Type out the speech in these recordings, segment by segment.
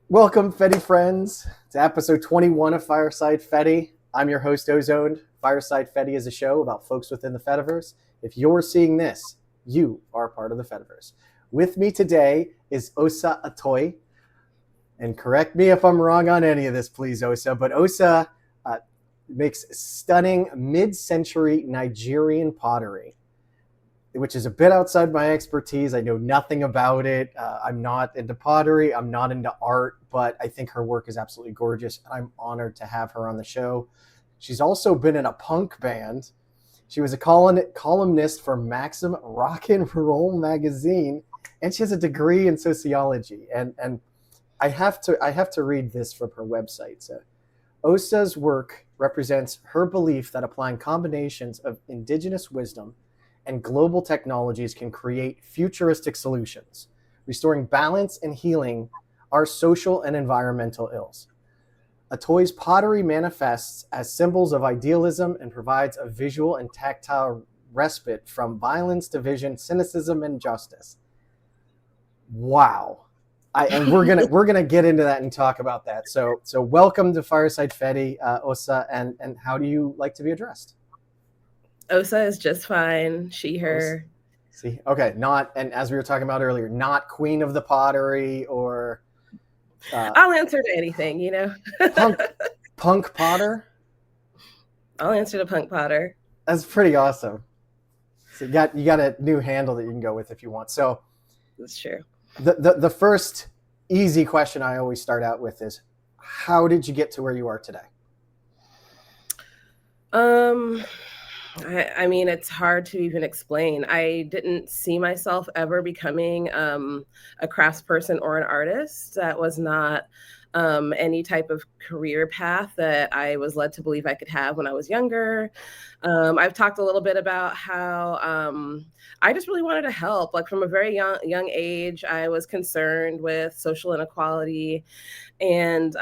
Welcome, Fedi Friends, to episode 21 of Fireside Fedi. I'm your host, Ozoned. Fireside Fedi is a show about folks within the Fediverse. If you're seeing this, you are part of the Fediverse. With me today is Osa Atoe. And correct me if I'm wrong on any of this, please, Osa. But Osa makes stunning mid-century Nigerian pottery, which is a bit outside my expertise. I know nothing about it. I'm not into pottery. I'm not into art, but I think her work is absolutely gorgeous. And I'm honored to have her on the show. She's also been in a punk band. She was a columnist for Maxim Rock and Roll magazine, and she has a degree in sociology. And I have to read this from her website. So, Osa's work represents her belief that applying combinations of indigenous wisdom and global technologies can create futuristic solutions, restoring balance and healing our social and environmental ills. Atoe's pottery manifests as symbols of idealism and provides a visual and tactile respite from violence, division, cynicism, and justice. Wow. And we're gonna get into that and talk about that. So welcome to Fireside Fedi, Osa, and how do you like to be addressed? Osa is just fine. She, her. See, okay, not, and as we were talking about earlier, not Queen of the Pottery or I'll answer to anything, you know. punk Potter. I'll answer to punk Potter. That's pretty awesome. So you got a new handle that you can go with if you want. So that's true. The first easy question I always start out with is, how did you get to where you are today? I mean, it's hard to even explain. I didn't see myself ever becoming a craftsperson or an artist. That was not any type of career path that I was led to believe I could have when I was younger. I've talked a little bit about how I just really wanted to help. Like from a very young age, I was concerned with social inequality. And,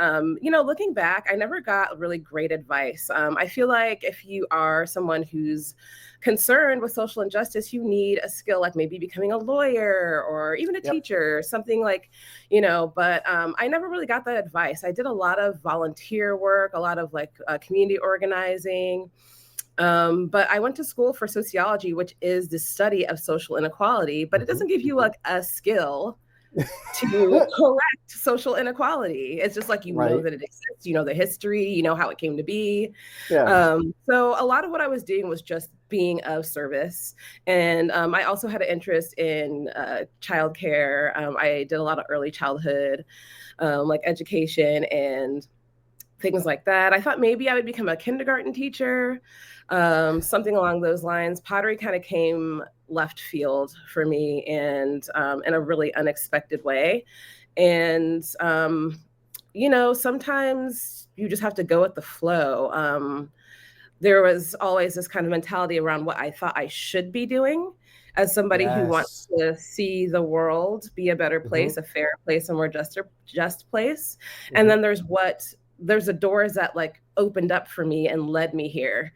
looking back, I never got really great advice. I feel like if you are someone who's concerned with social injustice, you need a skill like maybe becoming a lawyer or even a teacher, something like, but I never really got that advice. I did a lot of volunteer work, a lot of community organizing. But I went to school for sociology, which is the study of social inequality, but it doesn't give you like a skill to correct social inequality. It's just like, know that it exists, you know the history, you know how it came to be. So a lot of what I was doing was just being of service. And I also had an interest in childcare. I did a lot of early childhood education and things like that. I thought maybe I would become a kindergarten teacher, something along those lines. Pottery kind of came left field for me and in a really unexpected way. And, sometimes you just have to go with the flow. There was always this kind of mentality around what I thought I should be doing as somebody who wants to see the world be a better place, a fair place, a more just place. And then there's the doors that opened up for me and led me here.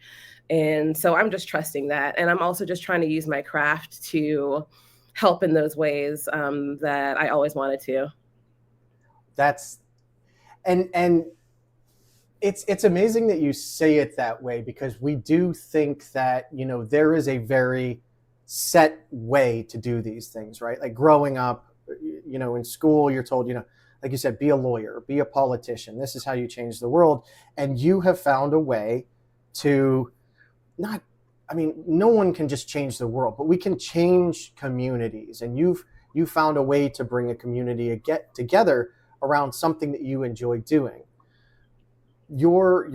And so I'm just trusting that. And I'm also just trying to use my craft to help in those ways that I always wanted to. And it's amazing that you say it that way, because we do think that, there is a very set way to do these things, right? Like growing up, in school, you're told, like you said, be a lawyer, be a politician. This is how you change the world. And you have found a way to no one can just change the world, but we can change communities. And you found a way to bring a community together around something that you enjoy doing. So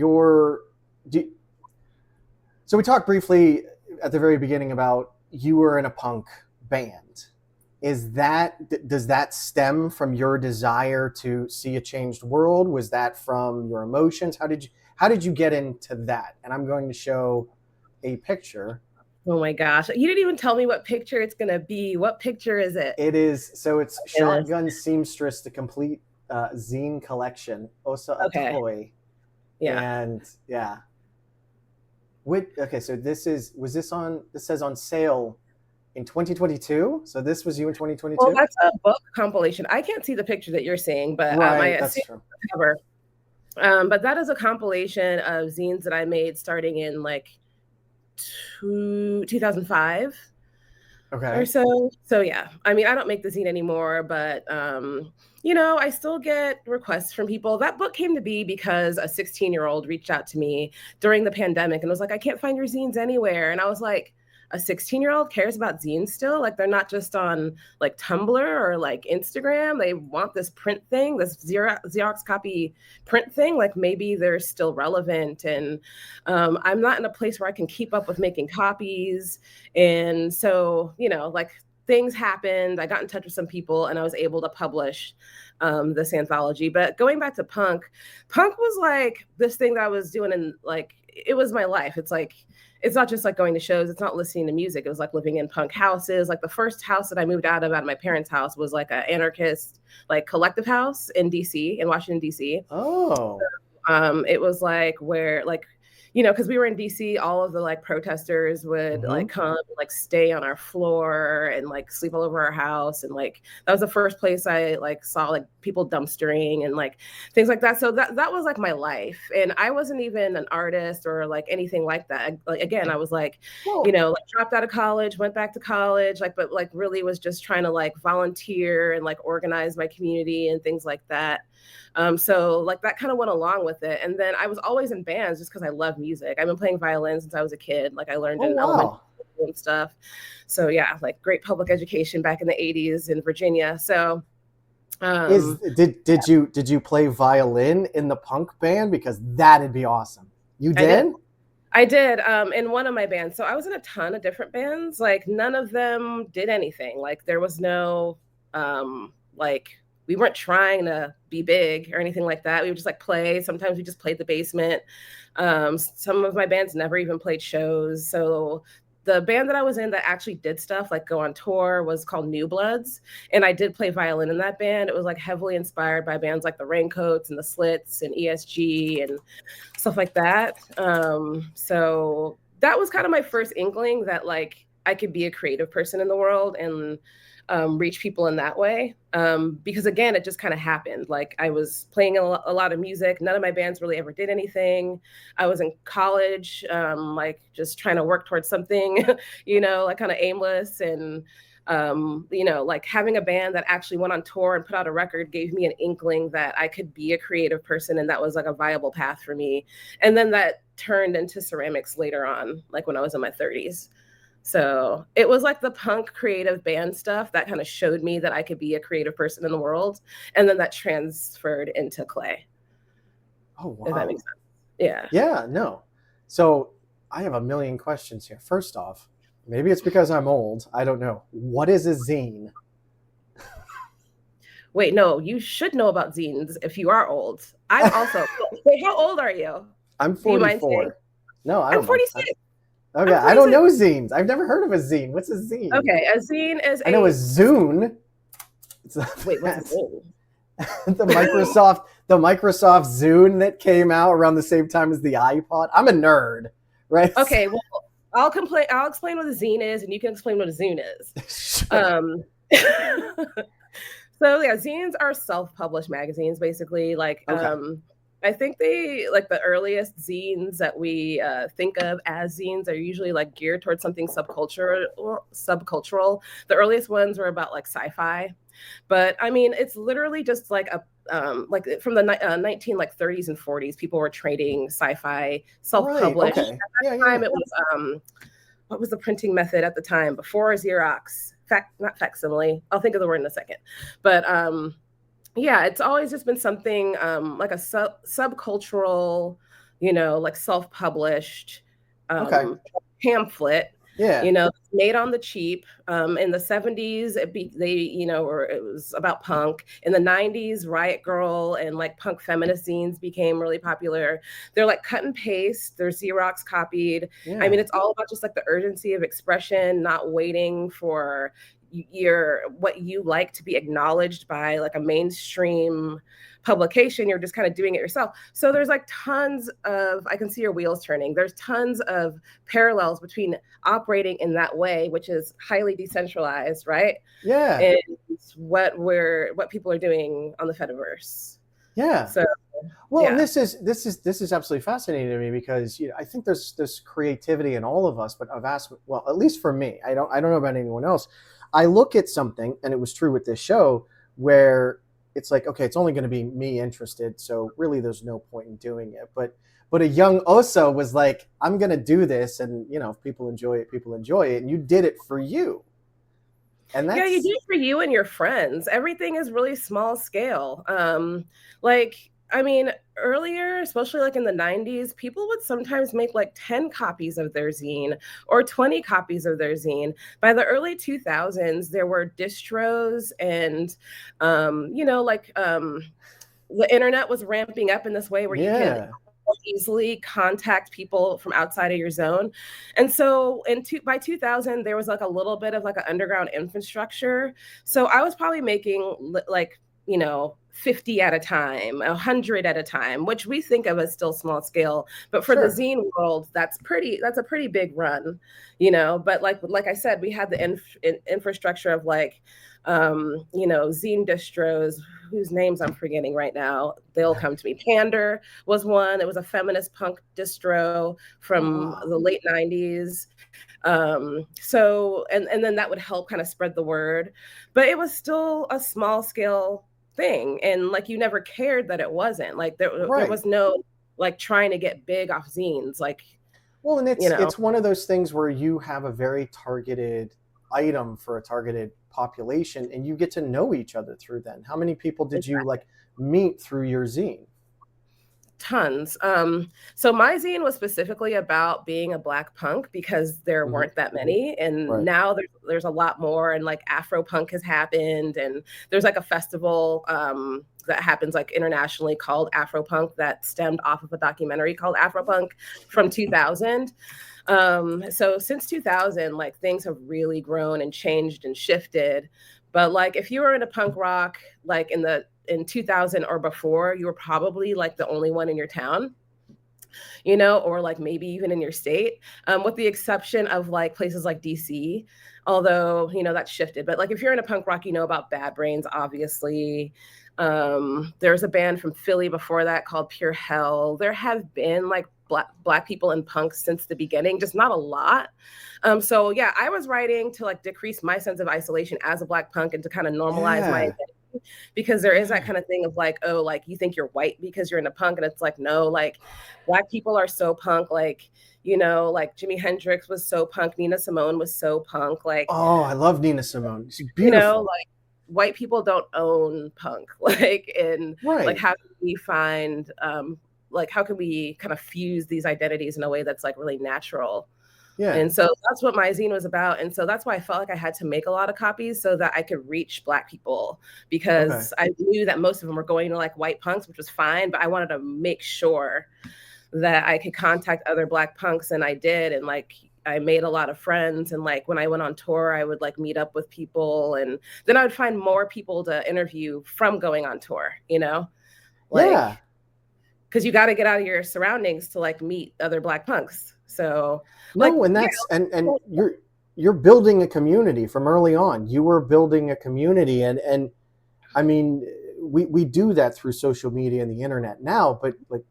we talked briefly at the very beginning about you were in a punk band. Does that stem from your desire to see a changed world? Was that from your emotions? How did you get into that? And I'm going to show a picture. Oh my gosh. You didn't even tell me what picture it's going to be. What picture is it? It's Shotgun Seamstress, the complete zine collection, Osa Atoe. Yeah. And yeah. So this says on sale in 2022. So this was you in 2022. Well, that's a book compilation. I can't see the picture that you're seeing, but Right, I that's see true. the cover. But that is a compilation of zines that I made starting in like 2005 or Okay. so. So yeah, I mean, I don't make the zine anymore, but I still get requests from people. That book came to be because a 16-year-old reached out to me during the pandemic and was like, I can't find your zines anywhere. And I was like, a 16-year-old cares about zines still? Like they're not just on like Tumblr or like Instagram. They want this print thing, this Xerox copy print thing. Like maybe they're still relevant. And I'm not in a place where I can keep up with making copies. And so, like things happened. I got in touch with some people and I was able to publish this anthology. But going back to punk was like this thing that I was doing, and like it was my life. It's like, it's not just like going to shows, it's not listening to music. It was like living in punk houses. Like the first house that I moved out of my parents' house was like an anarchist like collective house in DC, in Washington DC. Oh. It was like where like, because we were in DC, all of the like protesters would like come like stay on our floor and like sleep all over our house. And like that was the first place I like saw like people dumpstering and like things like that. So that was like my life. And I wasn't even an artist or like anything like that. Like again, I was like, like dropped out of college, went back to college, like, but like really was just trying to like volunteer and like organize my community and things like that. So like that kind of went along with it. And then I was always in bands just because I love music. I've been playing violin since I was a kid. Like I learned in elementary school and stuff. So yeah, like great public education back in the 80s in Virginia. So did you play violin in the punk band? Because that'd be awesome. You did? I did in one of my bands. So I was in a ton of different bands. Like none of them did anything. Like there was no like we weren't trying to be big or anything like that. We would just like play. Sometimes we just played the basement. Some of my bands never even played shows. So the band that I was in that actually did stuff like go on tour was called New Bloods. And I did play violin in that band. It was like heavily inspired by bands like the Raincoats and the Slits and ESG and stuff like that. So that was kind of my first inkling that like I could be a creative person in the world and reach people in that way. Because again, it just kind of happened. Like I was playing a lot of music. None of my bands really ever did anything. I was in college, like just trying to work towards something, like kind of aimless. And, like having a band that actually went on tour and put out a record gave me an inkling that I could be a creative person. And that was like a viable path for me. And then that turned into ceramics later on, like when I was in my 30s. So it was like the punk creative band stuff that kind of showed me that I could be a creative person in the world. And then that transferred into clay. Oh, wow. If that makes sense. Yeah. Yeah, no. So I have a million questions here. First off, maybe it's because I'm old. I don't know. What is a zine? Wait, no, you should know about zines if you are old. I'm also, wait, how old are you? I'm 44. No, I don't I'm 46. Okay, I don't know zines. I've never heard of a zine. What's a zine? Okay, a zine is I know a zune. Wait, what's a zune? the Microsoft Zune that came out around the same time as the iPod. I'm a nerd, right? Okay, well, I'll explain what a zine is, and you can explain what a zune is. Sure. So yeah, zines are self-published magazines, basically. Like, okay. I think they like the earliest zines that we think of as zines are usually like geared towards something subcultural. The earliest ones were about like sci-fi, but I mean it's literally just like a like from the 1930s and 40s, people were trading sci-fi self-published. Right, okay. At that time, it was what was the printing method at the time before Xerox? Not facsimile. I'll think of the word in a second, but yeah, it's always just been something like a subcultural, like self-published pamphlet. Yeah. Made on the cheap. In the 70s, it was about punk. In the 90s, Riot Girl and like punk feminist zines became really popular. They're like cut and paste. They're Xerox copied. Yeah. I mean, it's all about just like the urgency of expression, not waiting for what you like to be acknowledged by like a mainstream publication, you're just kind of doing it yourself. So there's like tons of, I can see your wheels turning. There's tons of parallels between operating in that way, which is highly decentralized, right? Yeah. And what people are doing on the Fediverse. Yeah. So well, and this is absolutely fascinating to me because I think there's this creativity in all of us, but at least for me, I don't know about anyone else. I look at something, and it was true with this show, where it's like, okay, it's only going to be me interested, so really there's no point in doing it. But a young Osa was like, I'm going to do this, and if people enjoy it, people enjoy it, and you did it for you. And that's, you do it for you and your friends. Everything is really small scale. I mean, earlier, especially like in the 90s, people would sometimes make like 10 copies of their zine or 20 copies of their zine. By the early 2000s, there were distros and, the internet was ramping up in this way where you could easily contact people from outside of your zone. And so by 2000, there was like a little bit of like an underground infrastructure. So I was probably making like, 50 at a time, 100 at a time, which we think of as still small scale. But for the zine world, that's a pretty big run, but like I said, we had the infrastructure of like, zine distros whose names I'm forgetting right now. They'll come to me. Pander was one. It was a feminist punk distro from the late 90s. So then that would help kind of spread the word, but it was still a small scale thing, and like you never cared that it wasn't like there was no like trying to get big off zines, like. Well, and it's one of those things where you have a very targeted item for a targeted population, and you get to know each other through then. How many people did you like meet through your zine? Tons. So my zine was specifically about being a Black punk because there weren't that many, and now there's a lot more, and like Afro punk has happened, and there's like a festival that happens like internationally called Afro punk that stemmed off of a documentary called Afro punk from 2000. So since 2000, like things have really grown and changed and shifted. But like if you were into punk rock, like in 2000 or before, you were probably like the only one in your town, or like maybe even in your state, with the exception of like places like DC, although, that's shifted. But like if you're into punk rock, about Bad Brains, obviously. There's a band from Philly before that called Pure Hell. There have been like black people in punk since the beginning, just not a lot. So yeah, I was writing to like decrease my sense of isolation as a Black punk and to kind of normalize my identity. Because there is that kind of thing of like, oh, like you think you're white because you're into punk, and it's like, no, like Black people are so punk, like, like Jimi Hendrix was so punk, Nina Simone was so punk, like, oh, I love Nina Simone, she's beautiful. Like white people don't own punk, like, and like how can we find like how can we kind of fuse these identities in a way that's like really natural? Yeah. And so that's what my zine was about. And so that's why I felt like I had to make a lot of copies so that I could reach Black people, because I knew that most of them were going to like white punks, which was fine, but I wanted to make sure that I could contact other Black punks, and I did. And like I made a lot of friends, and like when I went on tour, I would like meet up with people, and then I would find more people to interview from going on tour, like, because you got to get out of your surroundings to like meet other Black punks. So and that's and you're building a community from early on. You were building a community, and I mean, we do that through social media and the internet now, but like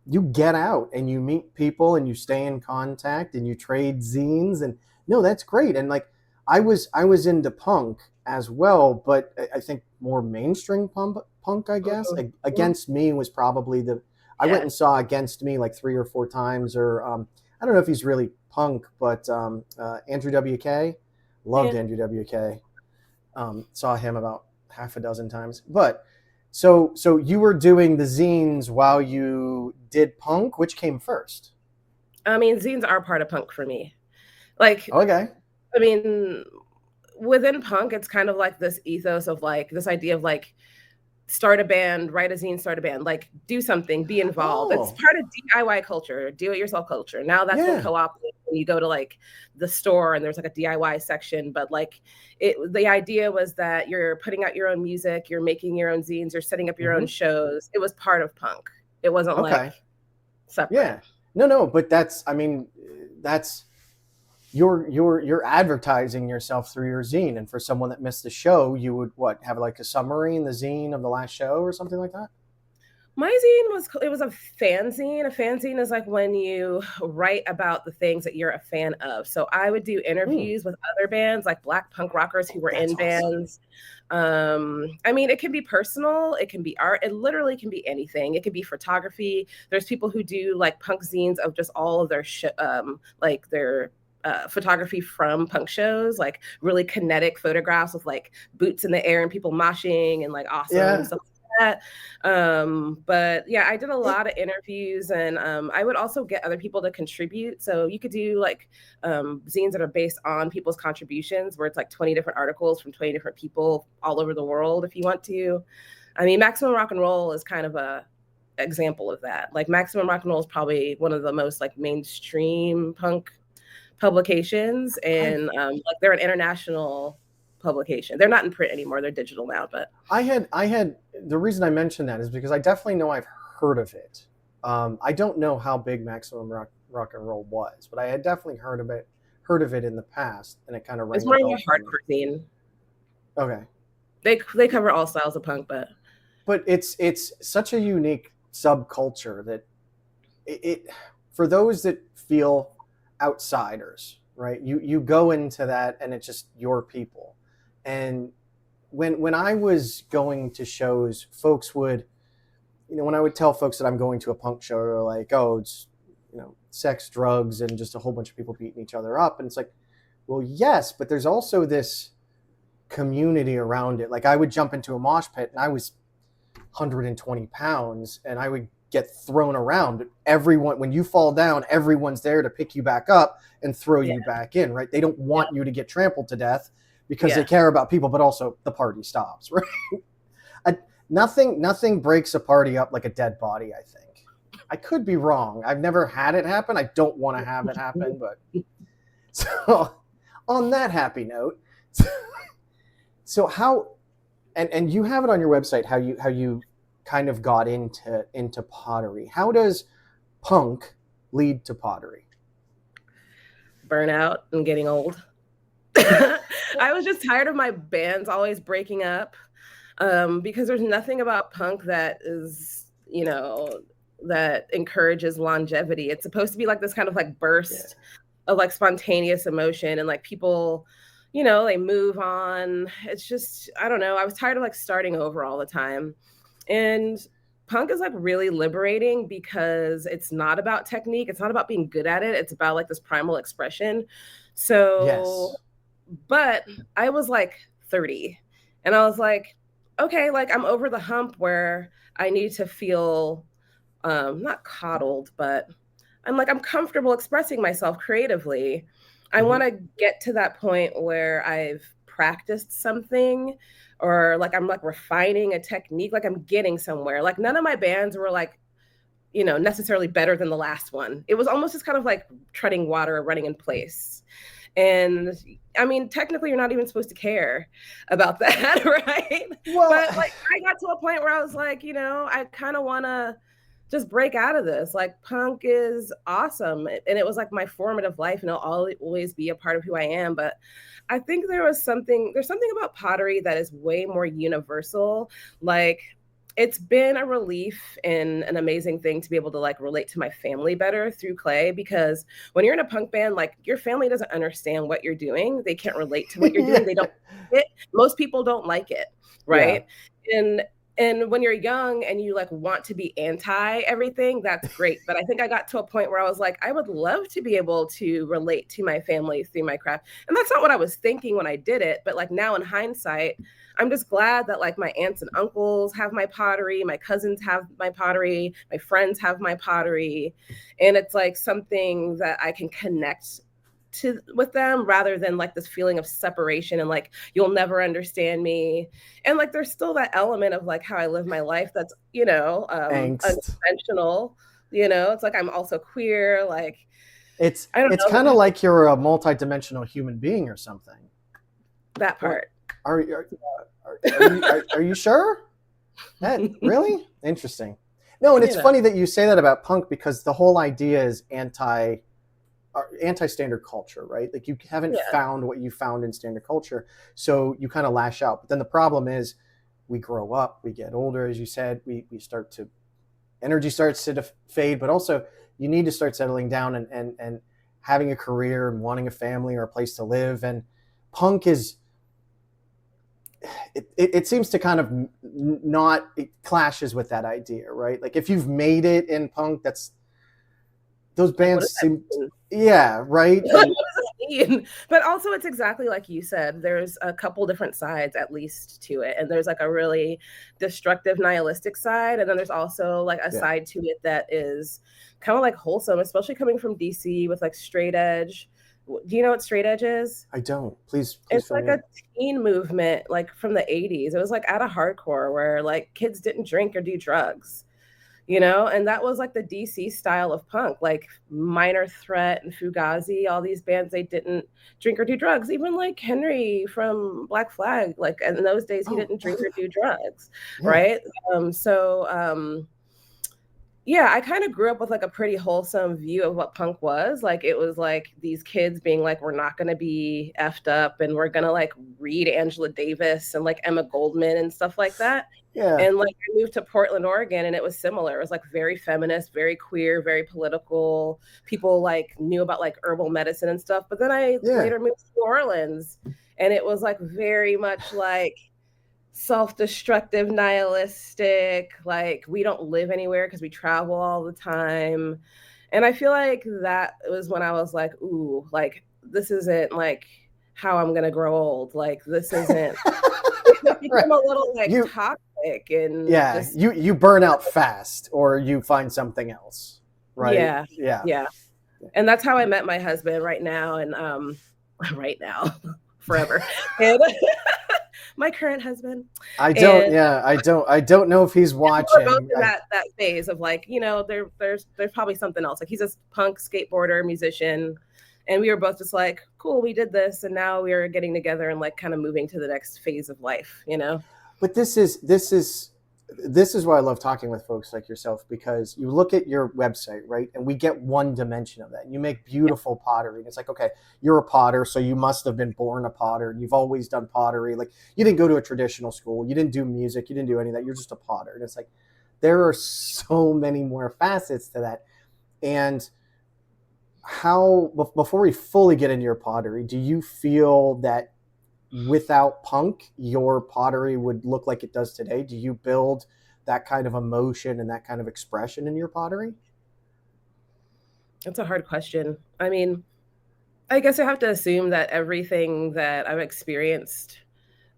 you get out and you meet people and you stay in contact and you trade zines, and no, that's great. And like I was into punk as well, but I think more mainstream punk, I guess. Against Me was probably I went and saw Against Me like 3 or 4 times, or I don't know if he's really punk, but Andrew WK, loved Andrew WK. Saw him about half a dozen times. But so you were doing the zines while you did punk. Which came first? I mean, zines are part of punk for me. Like, okay. I mean, within punk, it's kind of like this ethos of like this idea of like start a band, write a zine, start a band, like do something, be involved. It's part of DIY culture, do it yourself culture. Now that's been co-opted when you go to like the store and there's like a DIY section, but like the idea was that you're putting out your own music, you're making your own zines, you're setting up your own shows. It was part of punk. It wasn't like separate. Yeah. No, but that's you're advertising yourself through your zine, and for someone that missed the show, you would have like a summary in the zine of the last show or something like that? My zine was a fanzine. A fanzine is like when you write about the things that you're a fan of. So I would do interviews with other bands, like Black punk rockers who were in bands. I mean, it can be personal, it can be art, it literally can be anything. It could be photography. There's people who do like punk zines of just all of their like their photography from punk shows, like really kinetic photographs with like boots in the air and people moshing and like awesome and stuff like that. But yeah, I did a lot of interviews, and I would also get other people to contribute. So you could do like zines that are based on people's contributions, where it's like 20 different articles from 20 different people all over the world if you want to. I mean, Maximum Rock and Roll is kind of a example of that. Like Maximum Rock and Roll is probably one of the most like mainstream punk publications, and like they're an international publication. They're not in print anymore, they're digital now. But I had the reason I mentioned that is because I definitely know I've heard of it. I don't know how big Maximum Rock and Roll was, but I had definitely heard of it in the past, and it kind of rang. It's more of a hardcore scene. Okay. They cover all styles of punk, but it's such a unique subculture that it for those that feel outsiders, right? You go into that and it's just your people. And when I was going to shows, folks would, when I would tell folks that I'm going to a punk show, they're like, oh, it's, sex, drugs, and just a whole bunch of people beating each other up. And it's like, well, yes, but there's also this community around it. Like I would jump into a mosh pit and I was 120 pounds and I would get thrown around. Everyone, when you fall down, everyone's there to pick you back up and throw you back in, right? They don't want you to get trampled to death because they care about people, but also the party stops, right? Nothing breaks a party up like a dead body, I think. I could be wrong. I've never had it happen. I don't want to have it happen, but so on that happy note, so how, and you have it on your website, how you kind of got into pottery. How does punk lead to pottery? Burnout and getting old. I was just tired of my bands always breaking up, because there's nothing about punk that is, that encourages longevity. It's supposed to be like this kind of like burst of like spontaneous emotion, and like people, they move on. It's just, I don't know. I was tired of like starting over all the time. And punk is like really liberating because it's not about technique. It's not about being good at it. It's about like this primal expression. So, but I was like 30 and I was like, okay, like I'm over the hump where I need to feel not coddled, but I'm comfortable expressing myself creatively. I want to get to that point where I've practiced something, or like I'm like refining a technique, like I'm getting somewhere. Like none of my bands were like, necessarily better than the last one. It was almost just kind of like treading water or running in place. And I mean, technically you're not even supposed to care about that, right? Well, but like I got to a point where I was like, I kind of want to just break out of this. Like punk is awesome. And it was like my formative life, and it'll always be a part of who I am. But I think there's something about pottery that is way more universal. Like it's been a relief and an amazing thing to be able to like relate to my family better through clay, because when you're in a punk band, like your family doesn't understand what you're doing. They can't relate to what you're doing. They don't like it. Most people don't like it. Right. Yeah. And when you're young and you like want to be anti everything, that's great. But I think I got to a point where I was like, I would love to be able to relate to my family through my craft. And that's not what I was thinking when I did it. But like now in hindsight, I'm just glad that like my aunts and uncles have my pottery, my cousins have my pottery, my friends have my pottery. And it's like something that I can connect with them, rather than like this feeling of separation and like you'll never understand me. And like there's still that element of like how I live my life that's, Angst. unconventional. It's like I'm also queer. Like It's I don't know kind of like you're a multidimensional human being or something. that part. Are you sure? That really interesting. No, and it's funny that you say that about punk, because the whole idea is anti-standard culture, right? Like you haven't found what you found in standard culture, so you kind of lash out. But then the problem is, we grow up, we get older, as you said, we start to, energy starts to fade, but also you need to start settling down and having a career and wanting a family or a place to live. And punk is, it seems to kind of not, it clashes with that idea, right? Like if you've made it in punk, that's, those bands seem, right? What does it mean? But also it's exactly like you said, there's a couple different sides at least to it. And there's like a really destructive nihilistic side. And then there's also like a side to it that is kind of like wholesome, especially coming from DC with like straight edge. Do you know what straight edge is? I don't. Please it's like a teen movement, like from the 80s. It was like at a hardcore where like kids didn't drink or do drugs, and that was like the DC style of punk, like Minor Threat and Fugazi, all these bands, they didn't drink or do drugs. Even like Henry from Black Flag, like in those days, he didn't drink or do drugs, right? I kind of grew up with like a pretty wholesome view of what punk was. Like it was like these kids being like, we're not going to be effed up and we're going to like read Angela Davis and like Emma Goldman and stuff like that. And like I moved to Portland, Oregon, and it was similar. It was like very feminist, very queer, very political. People like knew about like herbal medicine and stuff. But then I later moved to New Orleans, and it was like very much like self-destructive, nihilistic, like we don't live anywhere because we travel all the time. And I feel like that was when I was like, ooh, like this isn't like how I'm gonna grow old. Like this isn't it became a little like toxic and you burn out fast or you find something else, right? Yeah. And that's how I met my husband right now, and right now forever. And my current husband. I don't know if he's watching. We're both in that phase of like, there's probably something else. Like he's a punk skateboarder, musician, and we were both just like, cool, we did this, and now we are getting together and like kind of moving to the next phase of life, But this is why I love talking with folks like yourself, because you look at your website, right? And we get one dimension of that. You make beautiful pottery. And it's like, okay, you're a potter, so you must have been born a potter. And you've always done pottery. Like you didn't go to a traditional school. You didn't do music. You didn't do any of that. You're just a potter. And it's like, there are so many more facets to that. And how, before we fully get into your pottery, do you feel that without punk, your pottery would look like it does today? Do you build that kind of emotion and that kind of expression in your pottery? That's a hard question. I mean, I guess I have to assume that everything that I've experienced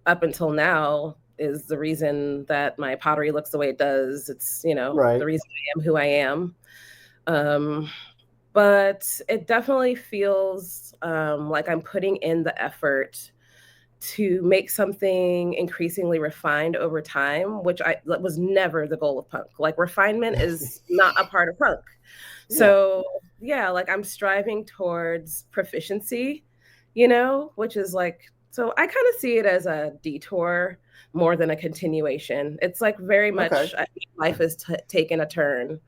up until now is the reason that my pottery looks the way it does. It's, the reason I am who I am. But it definitely feels like I'm putting in the effort to make something increasingly refined over time, which was never the goal of punk. Like refinement is not a part of punk. So like I'm striving towards proficiency, which is like, so I kind of see it as a detour more than a continuation. It's like very much life has taken a turn.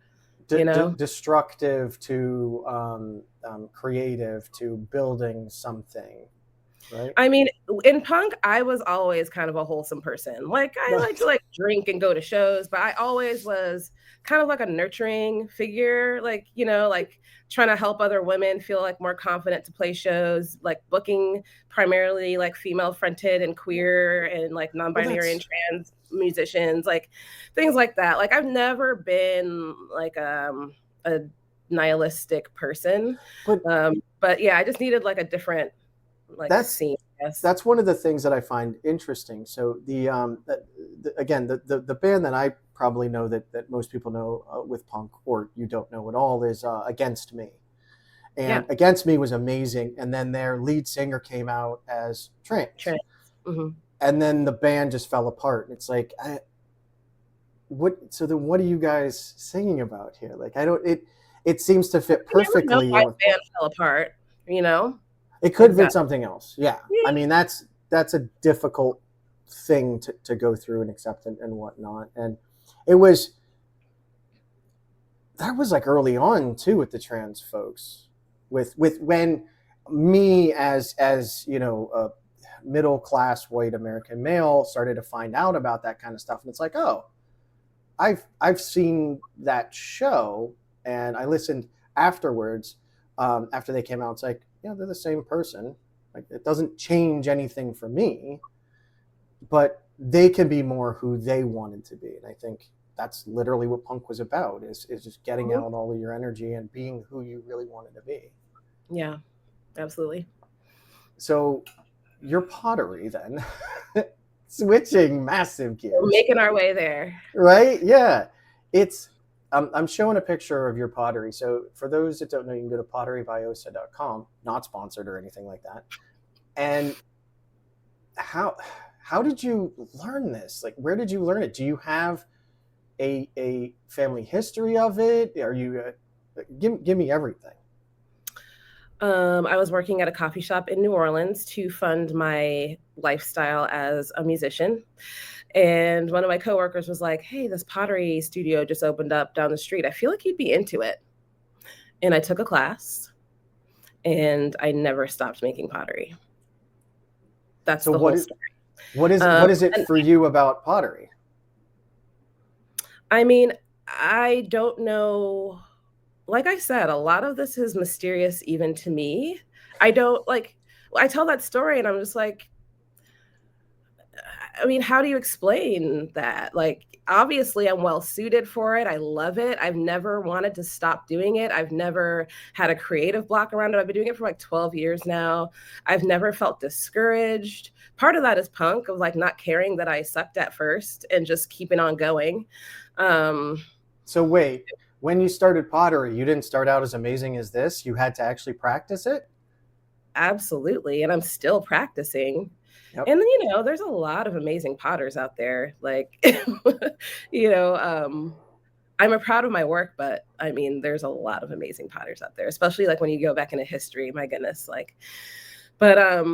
Destructive to creative to building something, right? I mean, in punk, I was always kind of a wholesome person. Like I like to like drink and go to shows, but I always was kind of like a nurturing figure, like, like trying to help other women feel like more confident to play shows, like booking primarily like female fronted and queer and like non-binary and trans musicians, like things like that. Like I've never been like a nihilistic person, but yeah, I just needed like a different scene. Yes. That's one of the things that I find interesting. So the band that I probably know that most people know with punk, or you don't know at all, is Against Me. And Against Me was amazing. And then their lead singer came out as trans. Mm-hmm. And then the band just fell apart. It's like, so then what are you guys singing about here? Like, it seems to fit perfectly. I never know why the band fell apart, you know? It could have been something else. Yeah. I mean, that's a difficult thing to go through and accept and whatnot. And that was like early on too with the trans folks, with when me as you know, a middle class white American male started to find out about that kind of stuff. And it's like, oh, I've seen that show, and I listened afterwards, after they came out. It's like, yeah, they're the same person. Like, it doesn't change anything for me, but they can be more who they wanted to be. And I think that's literally what punk was about, is just getting out all of your energy and being who you really wanted to be. Yeah, absolutely. So your pottery then, switching massive gears. We're making our way there. Right? Yeah. It's, I'm showing a picture of your pottery. So for those that don't know, you can go to potterybyosa.com, not sponsored or anything like that. And how did you learn this? Like, where did you learn it? Do you have a family history of it? Are you, give me everything. I was working at a coffee shop in New Orleans to fund my lifestyle as a musician. And one of my coworkers was like, hey, this pottery studio just opened up down the street. I feel like you'd be into it. And I took a class, and I never stopped making pottery. That's the whole story. What is it for you about pottery? I mean, I don't know. Like I said, a lot of this is mysterious even to me. I tell that story and I'm just like, I mean, how do you explain that? Like, obviously I'm well suited for it. I love it. I've never wanted to stop doing it. I've never had a creative block around it. I've been doing it for like 12 years now. I've never felt discouraged. Part of that is punk, of like not caring that I sucked at first and just keeping on going. So wait, when you started pottery, you didn't start out as amazing as this? You had to actually practice it? Absolutely. And I'm still practicing. Yep. And, you know, there's a lot of amazing potters out there. Like, you know, I'm proud of my work, but I mean, there's a lot of amazing potters out there, especially like when you go back into history, my goodness, like, but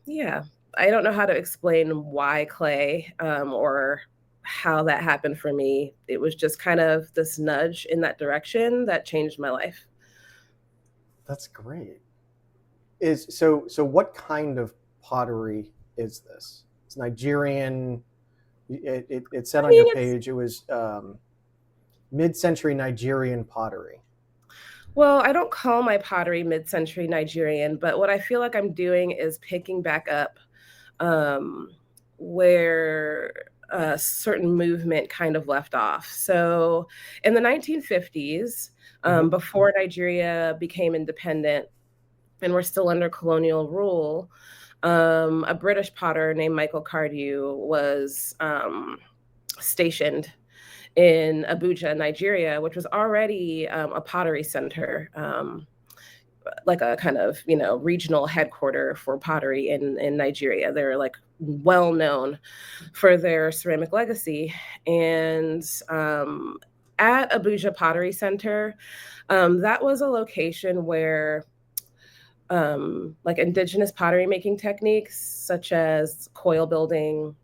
yeah, I don't know how to explain why clay, or how that happened for me. It was just kind of this nudge in that direction that changed my life. That's great. So what kind of pottery is this? It's Nigerian. It said on your page it was mid-century Nigerian pottery. Well, I don't call my pottery mid-century Nigerian, but what I feel like I'm doing is picking back up where a certain movement kind of left off. So in the 1950s, before Nigeria became independent and we're still under colonial rule, a British potter named Michael Cardew was stationed in Abuja, Nigeria, which was already a pottery center, like a kind of, you know, regional headquarter for pottery in Nigeria. They're like well known for their ceramic legacy. And at Abuja Pottery Center, that was a location where like indigenous pottery making techniques, such as coil building,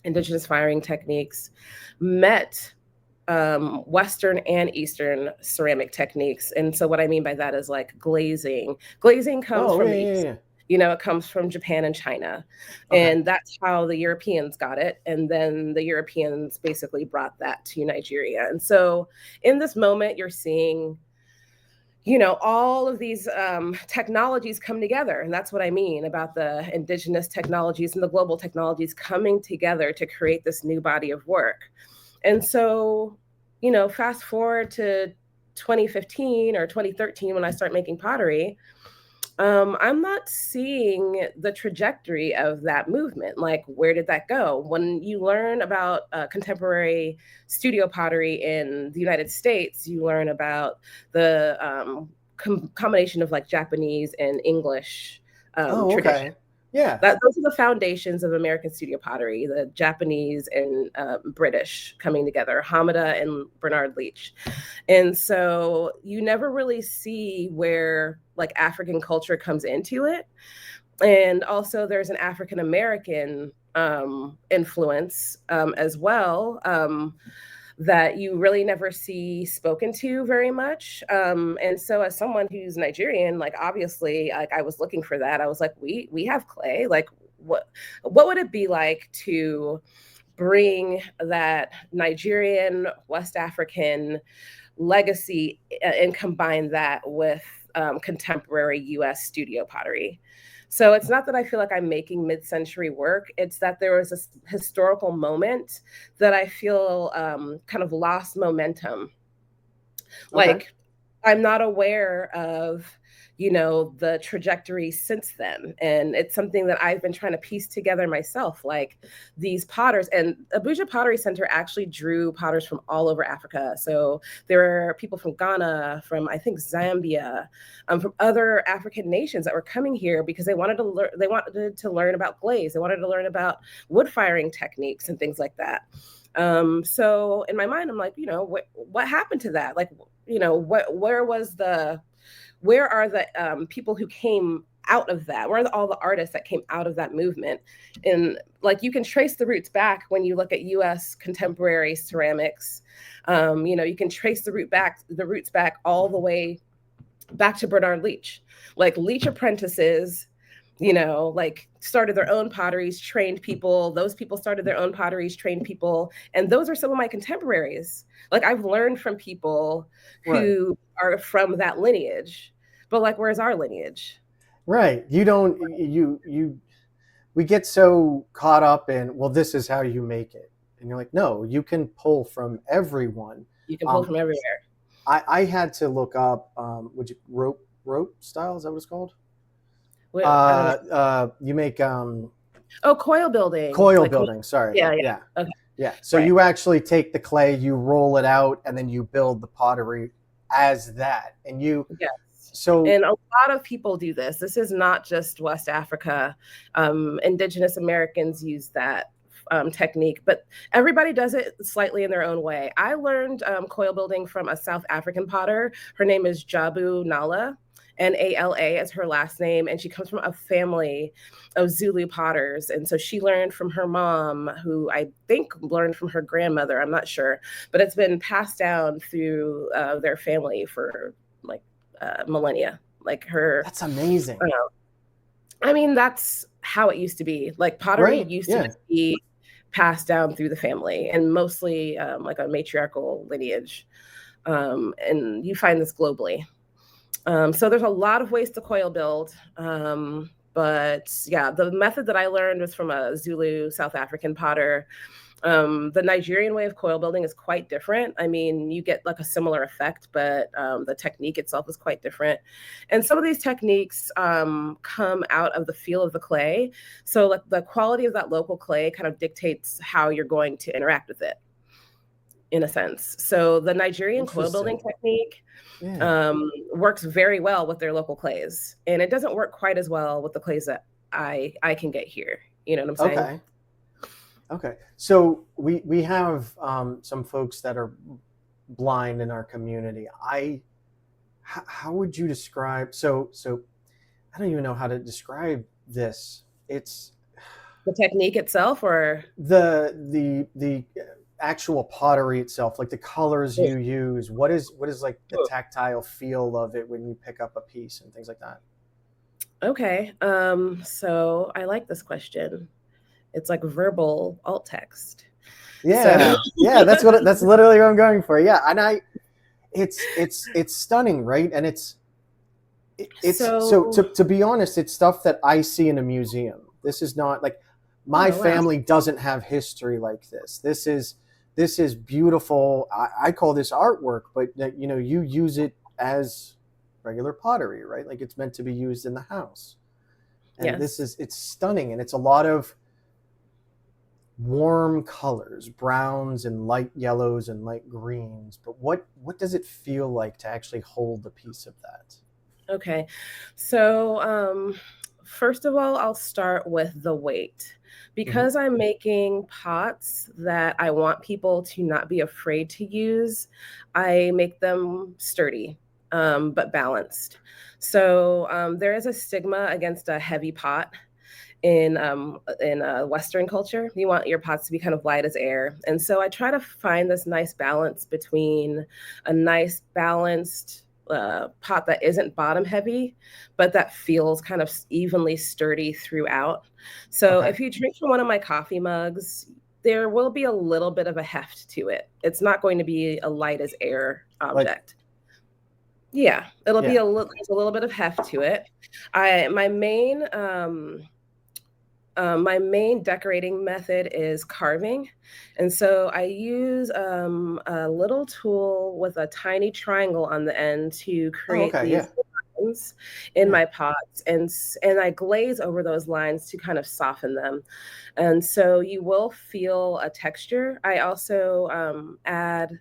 indigenous firing techniques, met Western and Eastern ceramic techniques. And so what I mean by that is like glazing. Glazing comes from the East. You know, it comes from Japan and China. Okay. And that's how the Europeans got it. And then the Europeans basically brought that to Nigeria. And so in this moment, you're seeing, you know, all of these technologies come together. And that's what I mean about the indigenous technologies and the global technologies coming together to create this new body of work. And so, you know, fast forward to 2015 or 2013, when I start making pottery, I'm not seeing the trajectory of that movement. Like, where did that go? When you learn about contemporary studio pottery in the United States, you learn about the combination of like Japanese and English Oh, tradition. okay. Yeah. Those are the foundations of American studio pottery, the Japanese and British coming together, Hamada and Bernard Leach. And so you never really see where like African culture comes into it. And also there's an African American influence as well, that you really never see spoken to very much. And so as someone who's Nigerian, like obviously like I was looking for that. I was like, we have clay. Like what would it be like to bring that Nigerian, West African legacy and combine that with contemporary US studio pottery? So it's not that I feel like I'm making mid-century work. It's that there was a historical moment that I feel kind of lost momentum. Okay. Like I'm not aware of, you know, the trajectory since then. And it's something that I've been trying to piece together myself. Like these potters, and Abuja Pottery Center actually drew potters from all over Africa. So there are people from Ghana, from I think Zambia, from other African nations that were coming here because they wanted to learn. They wanted to learn about glaze. They wanted to learn about wood firing techniques and things like that. So in my mind, I'm like, you know, what happened to that? Like, you know, where are the people who came out of that? Where are all the artists that came out of that movement? And like you can trace the roots back when you look at U.S. contemporary ceramics. You know, you can trace the roots back all the way back to Bernard Leach. Like Leach apprentices, you know, like started their own potteries, trained people. Those people started their own potteries, trained people. And those are some of my contemporaries. Like I've learned from people who are from that lineage, but like, where's our lineage? Right. We get so caught up in, well, this is how you make it. And you're like, no, you can pull from everyone. You can pull from everywhere. I had to look up, rope style? Is that what it's called? Wait, you make coil building. Coil building. Sorry. Yeah. Okay. Yeah. So you actually take the clay, you roll it out, and then you build the pottery as that. And you. Yes. So. And a lot of people do this. This is not just West Africa. Indigenous Americans use that technique, but everybody does it slightly in their own way. I learned coil building from a South African potter. Her name is Jabu Nala. Nala is her last name, and she comes from a family of Zulu potters. And so she learned from her mom, who I think learned from her grandmother. I'm not sure, but it's been passed down through their family for like millennia. Like her. That's amazing. I mean, that's how it used to be. Like pottery used to be passed down through the family, and mostly like a matriarchal lineage. And you find this globally. So there's a lot of ways to coil build. But yeah, the method that I learned was from a Zulu South African potter. The Nigerian way of coil building is quite different. I mean, you get like a similar effect, but the technique itself is quite different. And some of these techniques come out of the feel of the clay. So like the quality of that local clay kind of dictates how you're going to interact with it, in a sense. So the Nigerian coil building technique works very well with their local clays, and it doesn't work quite as well with the clays that I can get here. You know what I'm saying? Okay. So we have some folks that are blind in our community. How would you describe? So I don't even know how to describe this. It's the technique itself, or the actual pottery itself, like the colors you use. What is like the tactile feel of it when you pick up a piece and things like that? Okay. So I like this question. It's like verbal alt text. Yeah. So. Yeah, that's literally what I'm going for. Yeah. And it's stunning, right? And it's so to be honest, it's stuff that I see in a museum. This is not like my family doesn't have history like this. This is beautiful. I call this artwork, but you know, you use it as regular pottery, right? Like it's meant to be used in the house. And it's stunning. And it's a lot of warm colors, browns and light yellows and light greens. But what does it feel like to actually hold a piece of that? Okay. So, first of all, I'll start with the weight. Hmm. Because I'm making pots that I want people to not be afraid to use, I make them sturdy, but balanced. So there is a stigma against a heavy pot in Western culture. You want your pots to be kind of light as air, and so I try to find this nice balance between a nice balanced pot that isn't bottom heavy, but that feels kind of evenly sturdy throughout. So Okay. if you drink from one of my coffee mugs, there will be a little bit of a heft to it. It's not going to be a light as air Like, object. Yeah, it'll be yeah. a little, there's a little bit of heft to it. I my main decorating method is carving. And so I use a little tool with a tiny triangle on the end to Oh, create okay. Yeah. these lines in Yeah. my pots. And I glaze over those lines to kind of soften them. And so you will feel a texture. I also add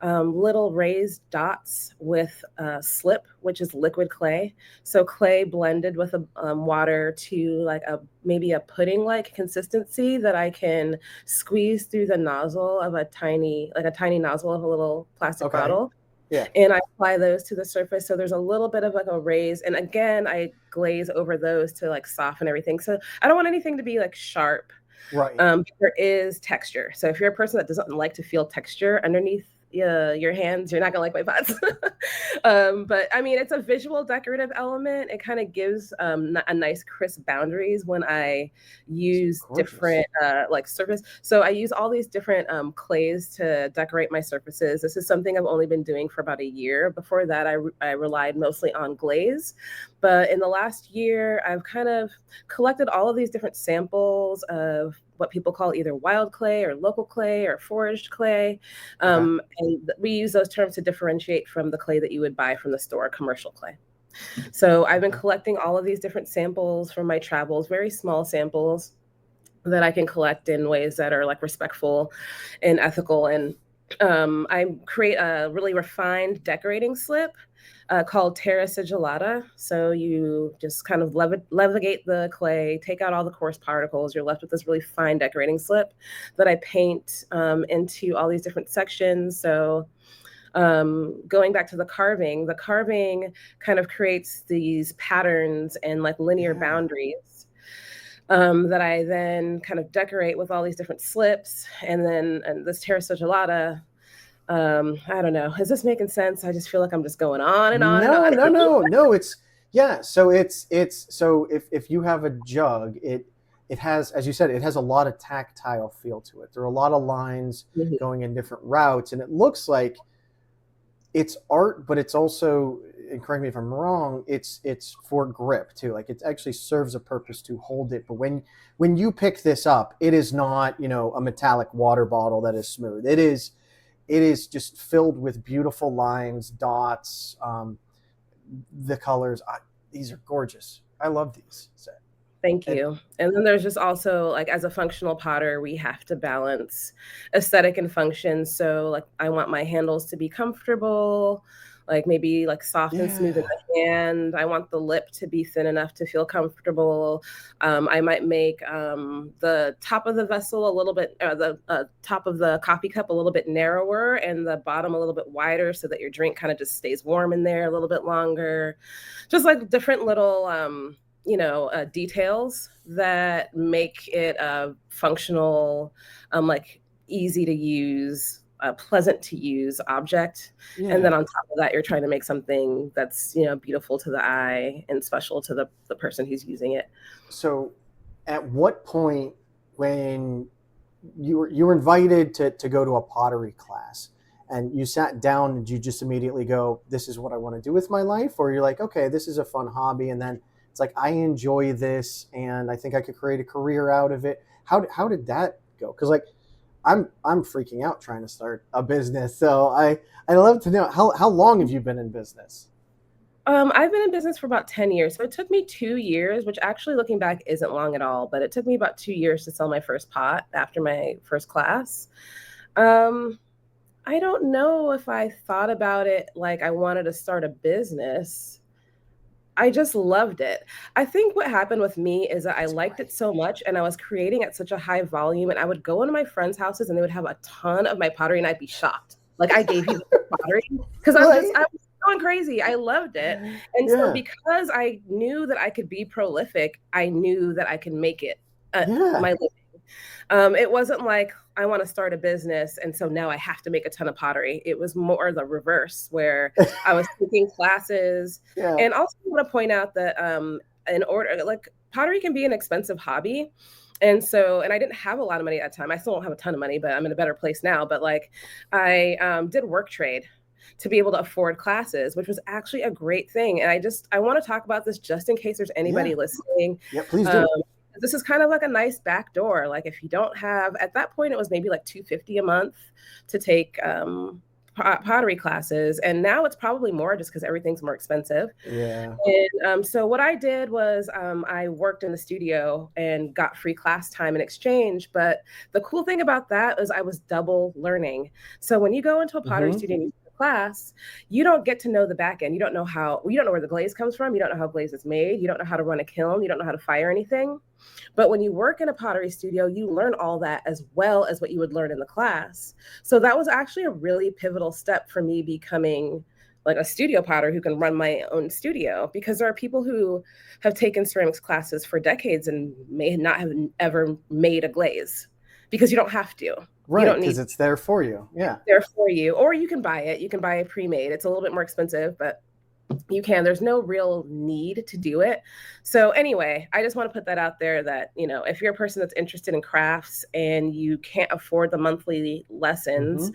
little raised dots with slip, which is liquid clay. So clay blended with a, water to like a maybe a pudding-like consistency that I can squeeze through the nozzle of a tiny nozzle of a little plastic Okay. bottle, Yeah. and I apply those to the surface. So there's a little bit of like a raise, and again, I glaze over those to like soften everything. So I don't want anything to be like sharp. Right. There is texture. So if you're a person that doesn't like to feel texture underneath your hands, you're not gonna like my pots. But I mean, it's a visual decorative element. It kind of gives a nice crisp boundaries when I use Gorgeous. different like surface. So I use all these different clays to decorate my surfaces. This is something I've only been doing for about a year. Before that, I relied mostly on glaze. But in the last year, I've kind of collected all of these different samples of what people call either wild clay or local clay or foraged clay. Okay. And we use those terms to differentiate from the clay that you would buy from the store, commercial clay. So I've been Okay. collecting all of these different samples from my travels, very small samples that I can collect in ways that are like respectful and ethical. And I create a really refined decorating slip called terra sigillata. So you just kind of levitate the clay, take out all the coarse particles. You're left with this really fine decorating slip that I paint into all these different sections. So going back to the carving kind of creates these patterns and like linear Yeah. boundaries that I then kind of decorate with all these different slips. And this terra sigillata, I don't know. Is this making sense? I just feel like I'm just going on and on and No, on. no, no, no. It's yeah. So it's so if you have a jug, it has, as you said, it has a lot of tactile feel to it. There are a lot of lines Mhm. going in different routes, and it looks like it's art, but it's also, and correct me if I'm wrong, it's for grip too. Like it actually serves a purpose to hold it. But when you pick this up, it is not, a metallic water bottle that is smooth. It is just filled with beautiful lines, dots, the colors. These are gorgeous. I love these. So, Thank and you. And then there's just also like as a functional potter, we have to balance aesthetic and function. So like I want my handles to be comfortable, like maybe like soft and smooth in yeah, the hand. I want the lip to be thin enough to feel comfortable. I might make the top of the vessel a little bit, the top of the coffee cup a little bit narrower and the bottom a little bit wider so that your drink kind of just stays warm in there a little bit longer. Just like different little details that make it a functional, like easy to use, pleasant to use object. And then yeah. on top of that, you're trying to make something that's, beautiful to the eye and special to the person who's using it. So, at what point, when you were invited to go to a pottery class, and you sat down, and you just immediately go, "This is what I want to do with my life," or you're like, "Okay, this is a fun hobby," and then it's like, "I enjoy this, and I think I could create a career out of it." How did that go? Because like I'm freaking out trying to start a business, so I love to know how long have you been in business? I've been in business for about 10 years. So it took me 2 years, which actually looking back isn't long at all, but it took me about 2 years to sell my first pot after my first class. Um, I don't know if I thought about it like I wanted to start a business. I just loved it. I think what happened with me is that I liked it so much and I was creating at such a high volume, and I would go into my friends' houses and they would have a ton of my pottery and I'd be shocked. Like, I gave you the pottery because Right. I was going crazy. I loved it. And so Yeah. because I knew that I could be prolific, I knew that I could make it Yeah. my living. It wasn't like I want to start a business and so now I have to make a ton of pottery. It was more the reverse, where I was taking classes. Yeah. And also I want to point out that in order, like, pottery can be an expensive hobby. And so, and I didn't have a lot of money at that time. I still don't have a ton of money, but I'm in a better place now. But like, I did work trade to be able to afford classes, which was actually a great thing. And I want to talk about this just in case there's anybody listening. Yeah, please do. This is kind of like a nice back door. Like, if you don't have, at that point, it was maybe like $250 a month to take pottery classes. And now it's probably more just because everything's more expensive. Yeah. And so what I did was I worked in the studio and got free class time in exchange. But the cool thing about that is I was double learning. So when you go into a pottery studio and you take a class, you don't get to know the back end. You don't know where the glaze comes from. You don't know how glaze is made. You don't know how to run a kiln. You don't know how to fire anything. But when you work in a pottery studio, you learn all that as well as what you would learn in the class. So that was actually a really pivotal step for me becoming like a studio potter who can run my own studio, because there are people who have taken ceramics classes for decades and may not have ever made a glaze, because you don't have to. Right, because it's there for you. Yeah. There for you. Or you can buy it. You can buy it pre-made. It's a little bit more expensive, but you can. There's no real need to do it. So anyway, I just want to put that out there that, if you're a person that's interested in crafts and you can't afford the monthly lessons,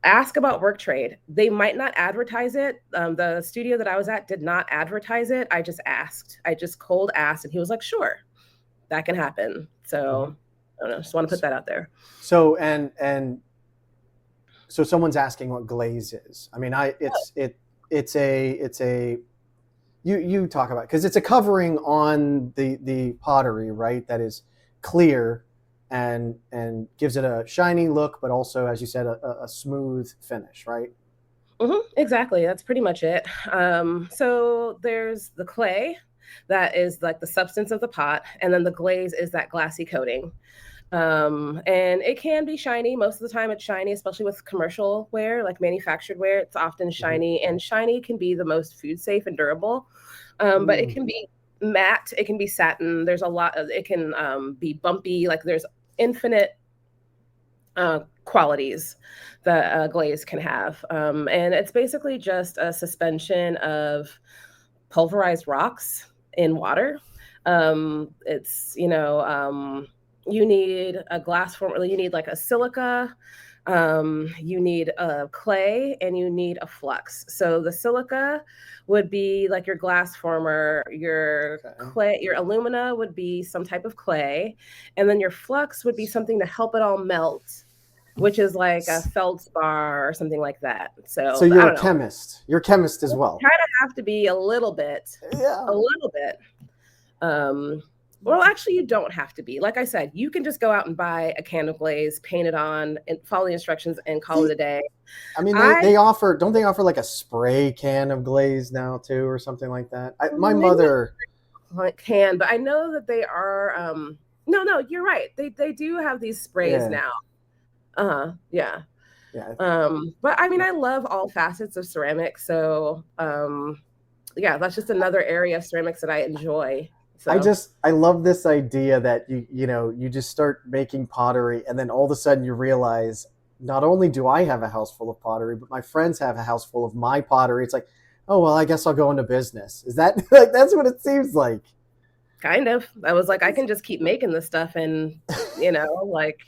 ask about work trade. They might not advertise it. The studio that I was at did not advertise it. I just asked. I just cold asked, and he was like, sure, that can happen. So I don't know, just want to put that out there. So, so someone's asking what glaze is. I mean, it's a you talk about, because it's a covering on the pottery, right? That is clear and gives it a shiny look, but also, as you said, a smooth finish, right? Exactly. That's pretty much it. So there's the clay, that is like the substance of the pot, and then the glaze is that glassy coating. And it can be shiny. Most of the time it's shiny, especially with commercial wear, like manufactured wear. It's often shiny, and shiny can be the most food safe and durable. But it can be matte, it can be satin. There's a lot of, it can be bumpy. Like, there's infinite qualities that glaze can have. And it's basically just a suspension of pulverized rocks in water. It's, you need a glass form, you need like a silica, you need a clay, and you need a flux. So the silica would be like your glass former, your clay, your alumina would be some type of clay, and then your flux would be something to help it all melt, which is like a feldspar or something like that. So you're a chemist. You're a chemist as well. Kind of have to be a little bit. Yeah. A little bit. Well, actually, you don't have to be. Like I said, you can just go out and buy a can of glaze, paint it on, and follow the instructions and call it a day. I mean, they offer, don't they offer like a spray can of glaze now too, or something like that? My mother can, but I know that they are. No, you're right. They do have these sprays now. Yeah. But I mean, I love all facets of ceramics. So that's just another area of ceramics that I enjoy. So. I love this idea that you just start making pottery, and then all of a sudden you realize, not only do I have a house full of pottery, but my friends have a house full of my pottery. It's like, oh, well, I guess I'll go into business. Is that like, that's what it seems like? Kind of. I was like, I can just keep making this stuff, and like,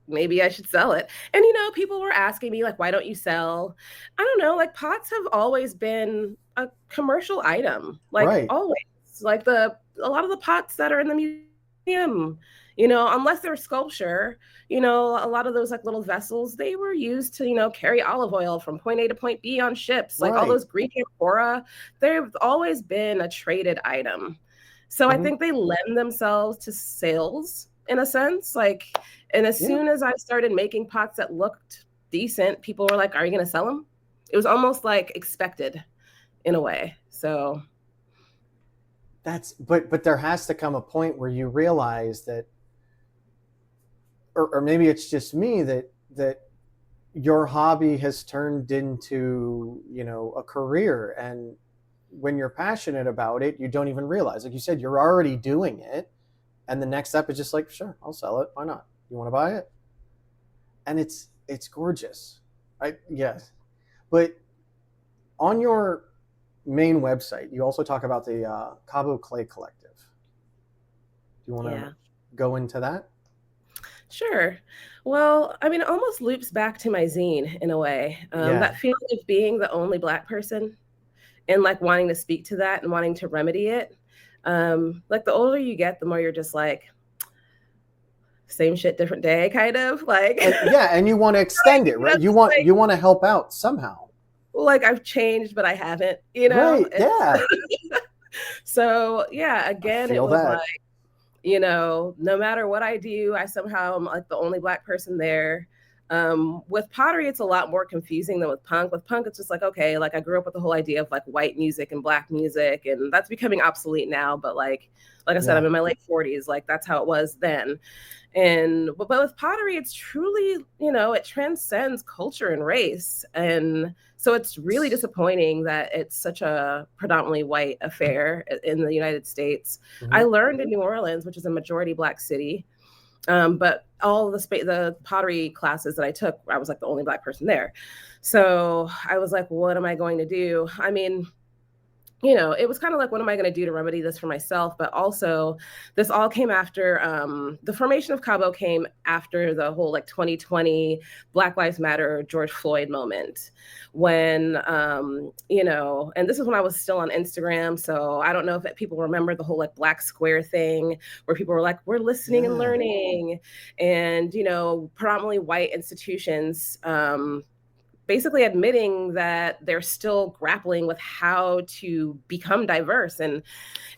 maybe I should sell it. And people were asking me like, why don't you sell? I don't know, like, pots have always been a commercial item, like always. Like a lot of the pots that are in the museum, unless they're sculpture, a lot of those like little vessels, they were used to, carry olive oil from point A to point B on ships. Like all those Greek amphora, they've always been a traded item. So I think they lend themselves to sales in a sense. Like, and as soon as I started making pots that looked decent, people were like, are you going to sell them? It was almost like expected. in a way. So but there has to come a point where you realize that, or maybe it's just me, that your hobby has turned into, you know, a career. And when you're passionate about it, you don't even realize, like you said, you're already doing it. And the next step is just like, sure, I'll sell it. Why not? You want to buy it? And it's gorgeous. Yes. But on your main website, you also talk about the Cabo Clay Collective. Do you want to go into that? Sure. Well, I mean, it almost loops back to my zine in a way. That feeling of being the only Black person and like wanting to speak to that and wanting to remedy it. Like the older you get, the more you're just like, same shit, different day, kind of like. And you want to extend it, right? You want to help out somehow. Like I've changed, but I haven't, you know? Right, yeah. So yeah, again, it was like, you know, no matter what I do, I somehow am like the only Black person there. With pottery, it's a lot more confusing than with punk. With punk, it's just like, okay, like I grew up with the whole idea of like white music and Black music, and that's becoming obsolete now. But like I said, I'm in my late 40s. Like that's how it was then. But with pottery, it's truly, you know, it transcends culture and race. And so it's really disappointing that it's such a predominantly white affair in the United States. Mm-hmm. I learned in New Orleans, which is a majority Black city. But all the pottery classes that I took, I was like the only Black person there. So I was like, what am I going to do? I mean, you know, it was kind of like, what am I going to do to remedy this for myself? But also this all came after the formation of Cabo came after the whole like 2020 Black Lives Matter, George Floyd moment when, you know, and this is when I was still on Instagram. So I don't know if people remember the whole like Black Square thing where people were like, we're listening and learning. And, you know, predominantly white institutions, basically admitting that they're still grappling with how to become diverse. And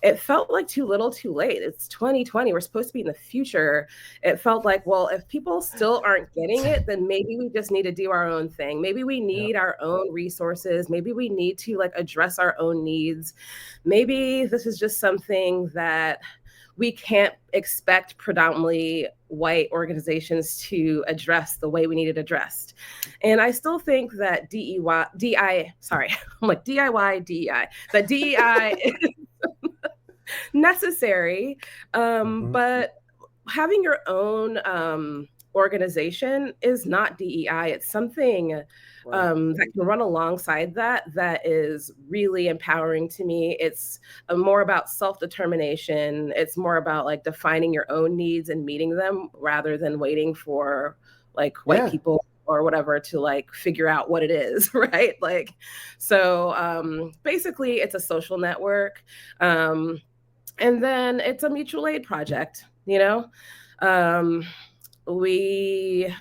it felt like too little too late. It's 2020. We're supposed to be in the future. It felt like, well, if people still aren't getting it, then maybe we just need to do our own thing. Maybe we need our own resources. Maybe we need to like address our own needs. Maybe this is just something that we can't expect predominantly white organizations to address the way we need it addressed. And I still think that DIY, that DEI is necessary, but having your own organization is not DEI. It's something that can run alongside that is really empowering to me. It's more about self-determination. It's more about like defining your own needs and meeting them rather than waiting for like white people or whatever to like figure out what it is, right? Like, so basically it's a social network. And then it's a mutual aid project, you know? We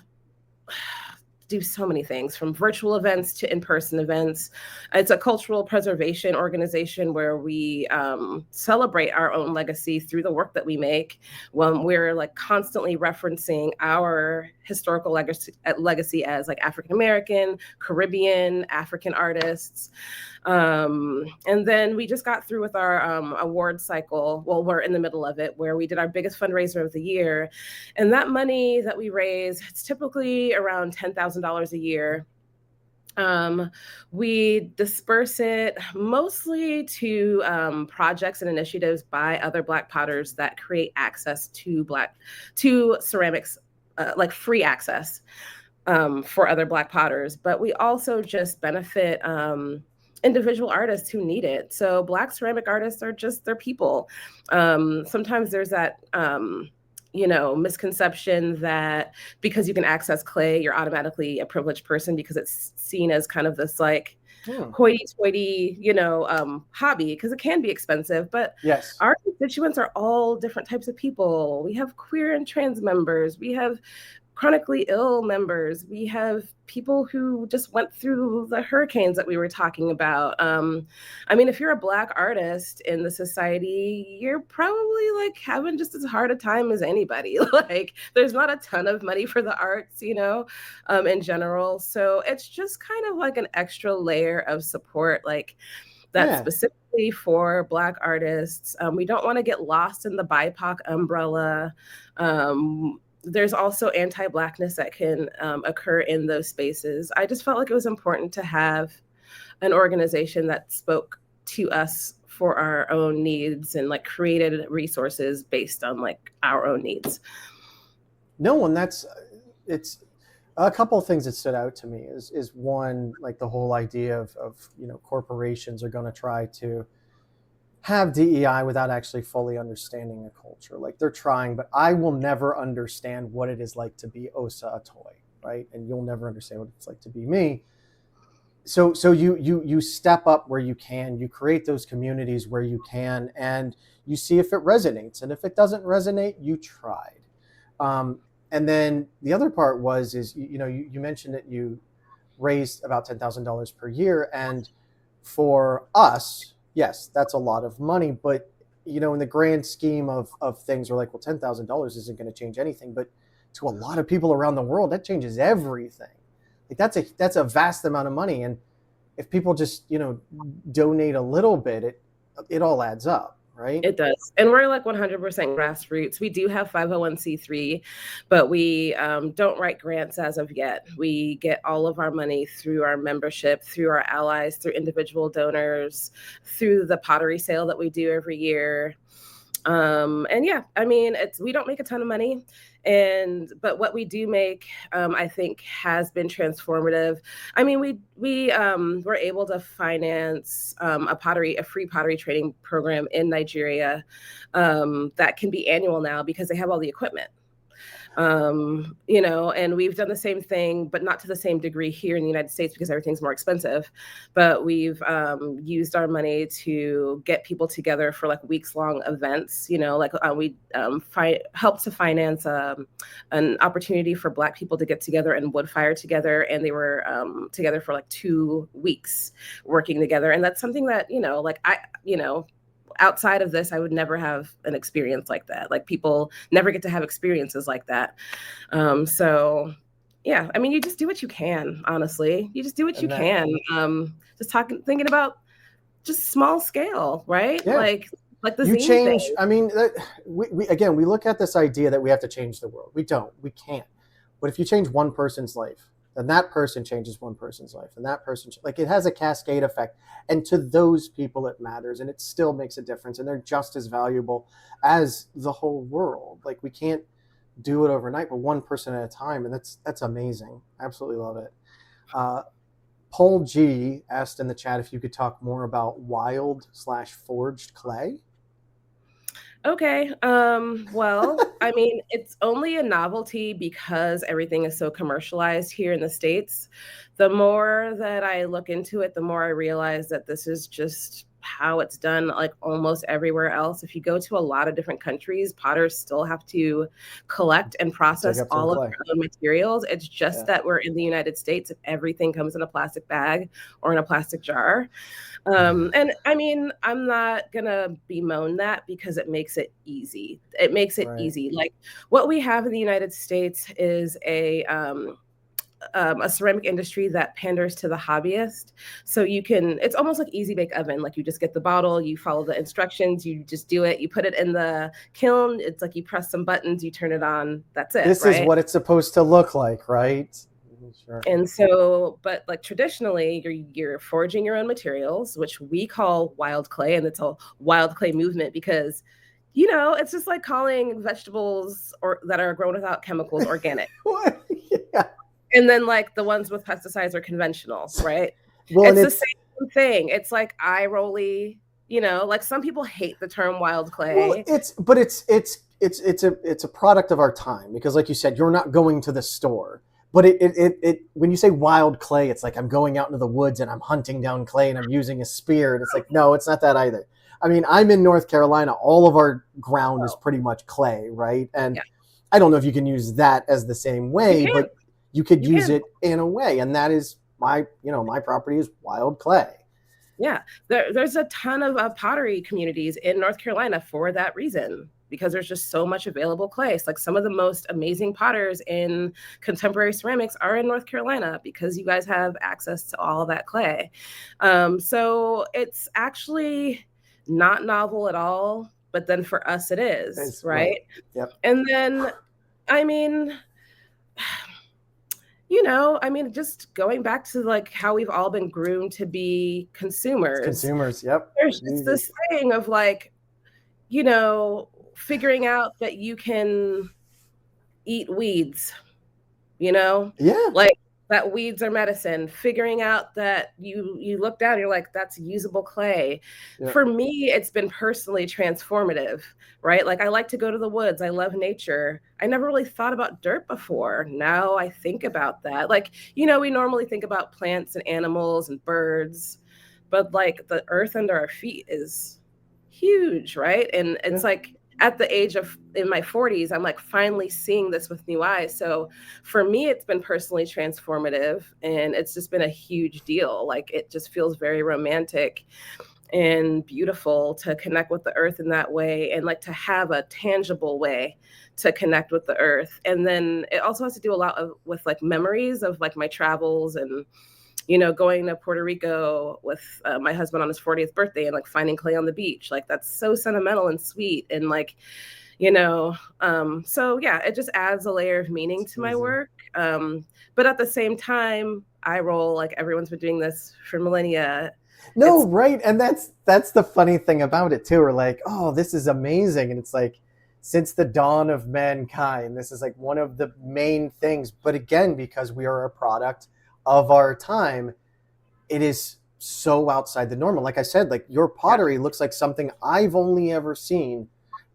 do so many things from virtual events to in-person events. It's a cultural preservation organization where we celebrate our own legacy through the work that we make when we're like constantly referencing our historical legacy as like African-American, Caribbean, African artists. And then we just got through with our award cycle. Well, we're in the middle of it where we did our biggest fundraiser of the year. And that money that we raise, it's typically around $10,000 a year. We disperse it mostly to projects and initiatives by other Black potters that create access to ceramics, like free access for other Black potters. But we also just benefit individual artists who need it. So Black ceramic artists are just, they're people. Sometimes there's that, you know, misconception that because you can access clay, you're automatically a privileged person because it's seen as kind of this like hoity-toity, you know, hobby, because it can be expensive. But our constituents are all different types of people. We have queer and trans members. We have chronically ill members. We have people who just went through the hurricanes that we were talking about. I mean, if you're a Black artist in the society, you're probably like having just as hard a time as anybody. Like there's not a ton of money for the arts, you know, in general. So it's just kind of like an extra layer of support. Like that's specifically for Black artists. We don't want to get lost in the BIPOC umbrella. There's also anti-Blackness that can occur in those spaces. I just felt like it was important to have an organization that spoke to us for our own needs and like created resources based on like our own needs. No, and it's a couple of things that stood out to me is one, like the whole idea of corporations are going to try to have DEI without actually fully understanding the culture. Like they're trying, but I will never understand what it is like to be Osa Atoe, right? And you'll never understand what it's like to be me. So you step up where you can, you create those communities where you can, and you see if it resonates. And if it doesn't resonate, you tried. And then the other part is you mentioned that you raised about $10,000 per year. And for us, yes, that's a lot of money. But, in the grand scheme of things, we're like, well, $10,000 isn't going to change anything. But to a lot of people around the world, that changes everything. Like that's a vast amount of money. And if people just, donate a little bit, it all adds up. Right? It does. And we're like 100% grassroots. We do have 501c3, but we don't write grants as of yet. We get all of our money through our membership, through our allies, through individual donors, through the pottery sale that we do every year. And yeah, I mean, we don't make a ton of money, but what we do make, I think has been transformative. I mean, we were able to finance a free pottery training program in Nigeria that can be annual now because they have all the equipment. And we've done the same thing, but not to the same degree here in the United States because everything's more expensive. But we've used our money to get people together for like weeks-long events. We helped to finance an opportunity for Black people to get together and wood fire together, and they were together for like 2 weeks working together. And that's something that outside of this, I would never have an experience like that. Like people never get to have experiences like that. So yeah, I mean, you just do what you can, honestly. You just do what you can. Thinking about just small scale, right? Yeah. Like the you zine change. thing. I mean, we look at this idea that we have to change the world. We can't. But if you change one person's life, then that person changes one person's life, and that person, like it has a cascade effect. And to those people, it matters, and it still makes a difference, and they're just as valuable as the whole world. Like we can't do it overnight, but one person at a time, and that's amazing. I absolutely love it. Paul G asked in the chat if you could talk more about wild/forged clay. Okay. Well, I mean, it's only a novelty because everything is so commercialized here in the States. The more that I look into it, the more I realize that this is just how it's done like almost everywhere else. If you go to a lot of different countries, potters still have to collect and process all of their own materials. It's just that we're in the United States and everything comes in a plastic bag or in a plastic jar. And I mean, I'm not gonna bemoan that because it makes it easy. It makes it easy. Like what we have in the United States is a ceramic industry that panders to the hobbyist. So it's almost like easy bake oven. Like you just get the bottle, you follow the instructions, you just do it, you put it in the kiln. It's like you press some buttons, you turn it on, that's it. This is what it's supposed to look like, right? Sure. And so, but like traditionally, you're forging your own materials, which we call wild clay, and it's a wild clay movement because, it's just like calling vegetables that are grown without chemicals organic. Yeah. And then like the ones with pesticides are conventional, right? Well, it's the same thing. It's like eye rolly, like some people hate the term wild clay. Well, it's a product of our time because, like you said, you're not going to the store. But it when you say wild clay, it's like I'm going out into the woods and I'm hunting down clay and I'm using a spear. And it's like, no, it's not that either. I mean, I'm in North Carolina. All of our ground is pretty much clay, right? And I don't know if you can use that as the same way, but you could use it in a way. And that is my property is wild clay. Yeah, there's a ton of pottery communities in North Carolina for that reason. because there's just so much available clay. It's like some of the most amazing potters in contemporary ceramics are in North Carolina because you guys have access to all of that clay. So it's actually not novel at all, but then for us it is, right? Yep. And then, I mean, just going back to like how we've all been groomed to be consumers. Yep. There's just this thing of like, figuring out that you can eat weeds, Yeah. like that weeds are medicine, figuring out that you look down, you're like, that's usable clay. Yeah. For me, it's been personally transformative, right? Like I like to go to the woods. I love nature. I never really thought about dirt before. Now I think about that. Like, we normally think about plants and animals and birds, but like the earth under our feet is huge, right? And it's like at the age of in my 40s, I'm like finally seeing this with new eyes. So for me, it's been personally transformative, and it's just been a huge deal. Like it just feels very romantic and beautiful to connect with the earth in that way, and like to have a tangible way to connect with the earth. And then it also has to do a lot with like memories of like my travels and going to Puerto Rico with my husband on his 40th birthday and like finding clay on the beach. Like that's so sentimental and sweet. And like, so yeah, it just adds a layer of meaning to my work. But at the same time, I roll like everyone's been doing this for millennia. No, right. And that's the funny thing about it too. We're like, oh, this is amazing. And it's like, since the dawn of mankind, this is like one of the main things. But again, because we are a product of our time, it is so outside the normal. Like I said, like your pottery looks like something I've only ever seen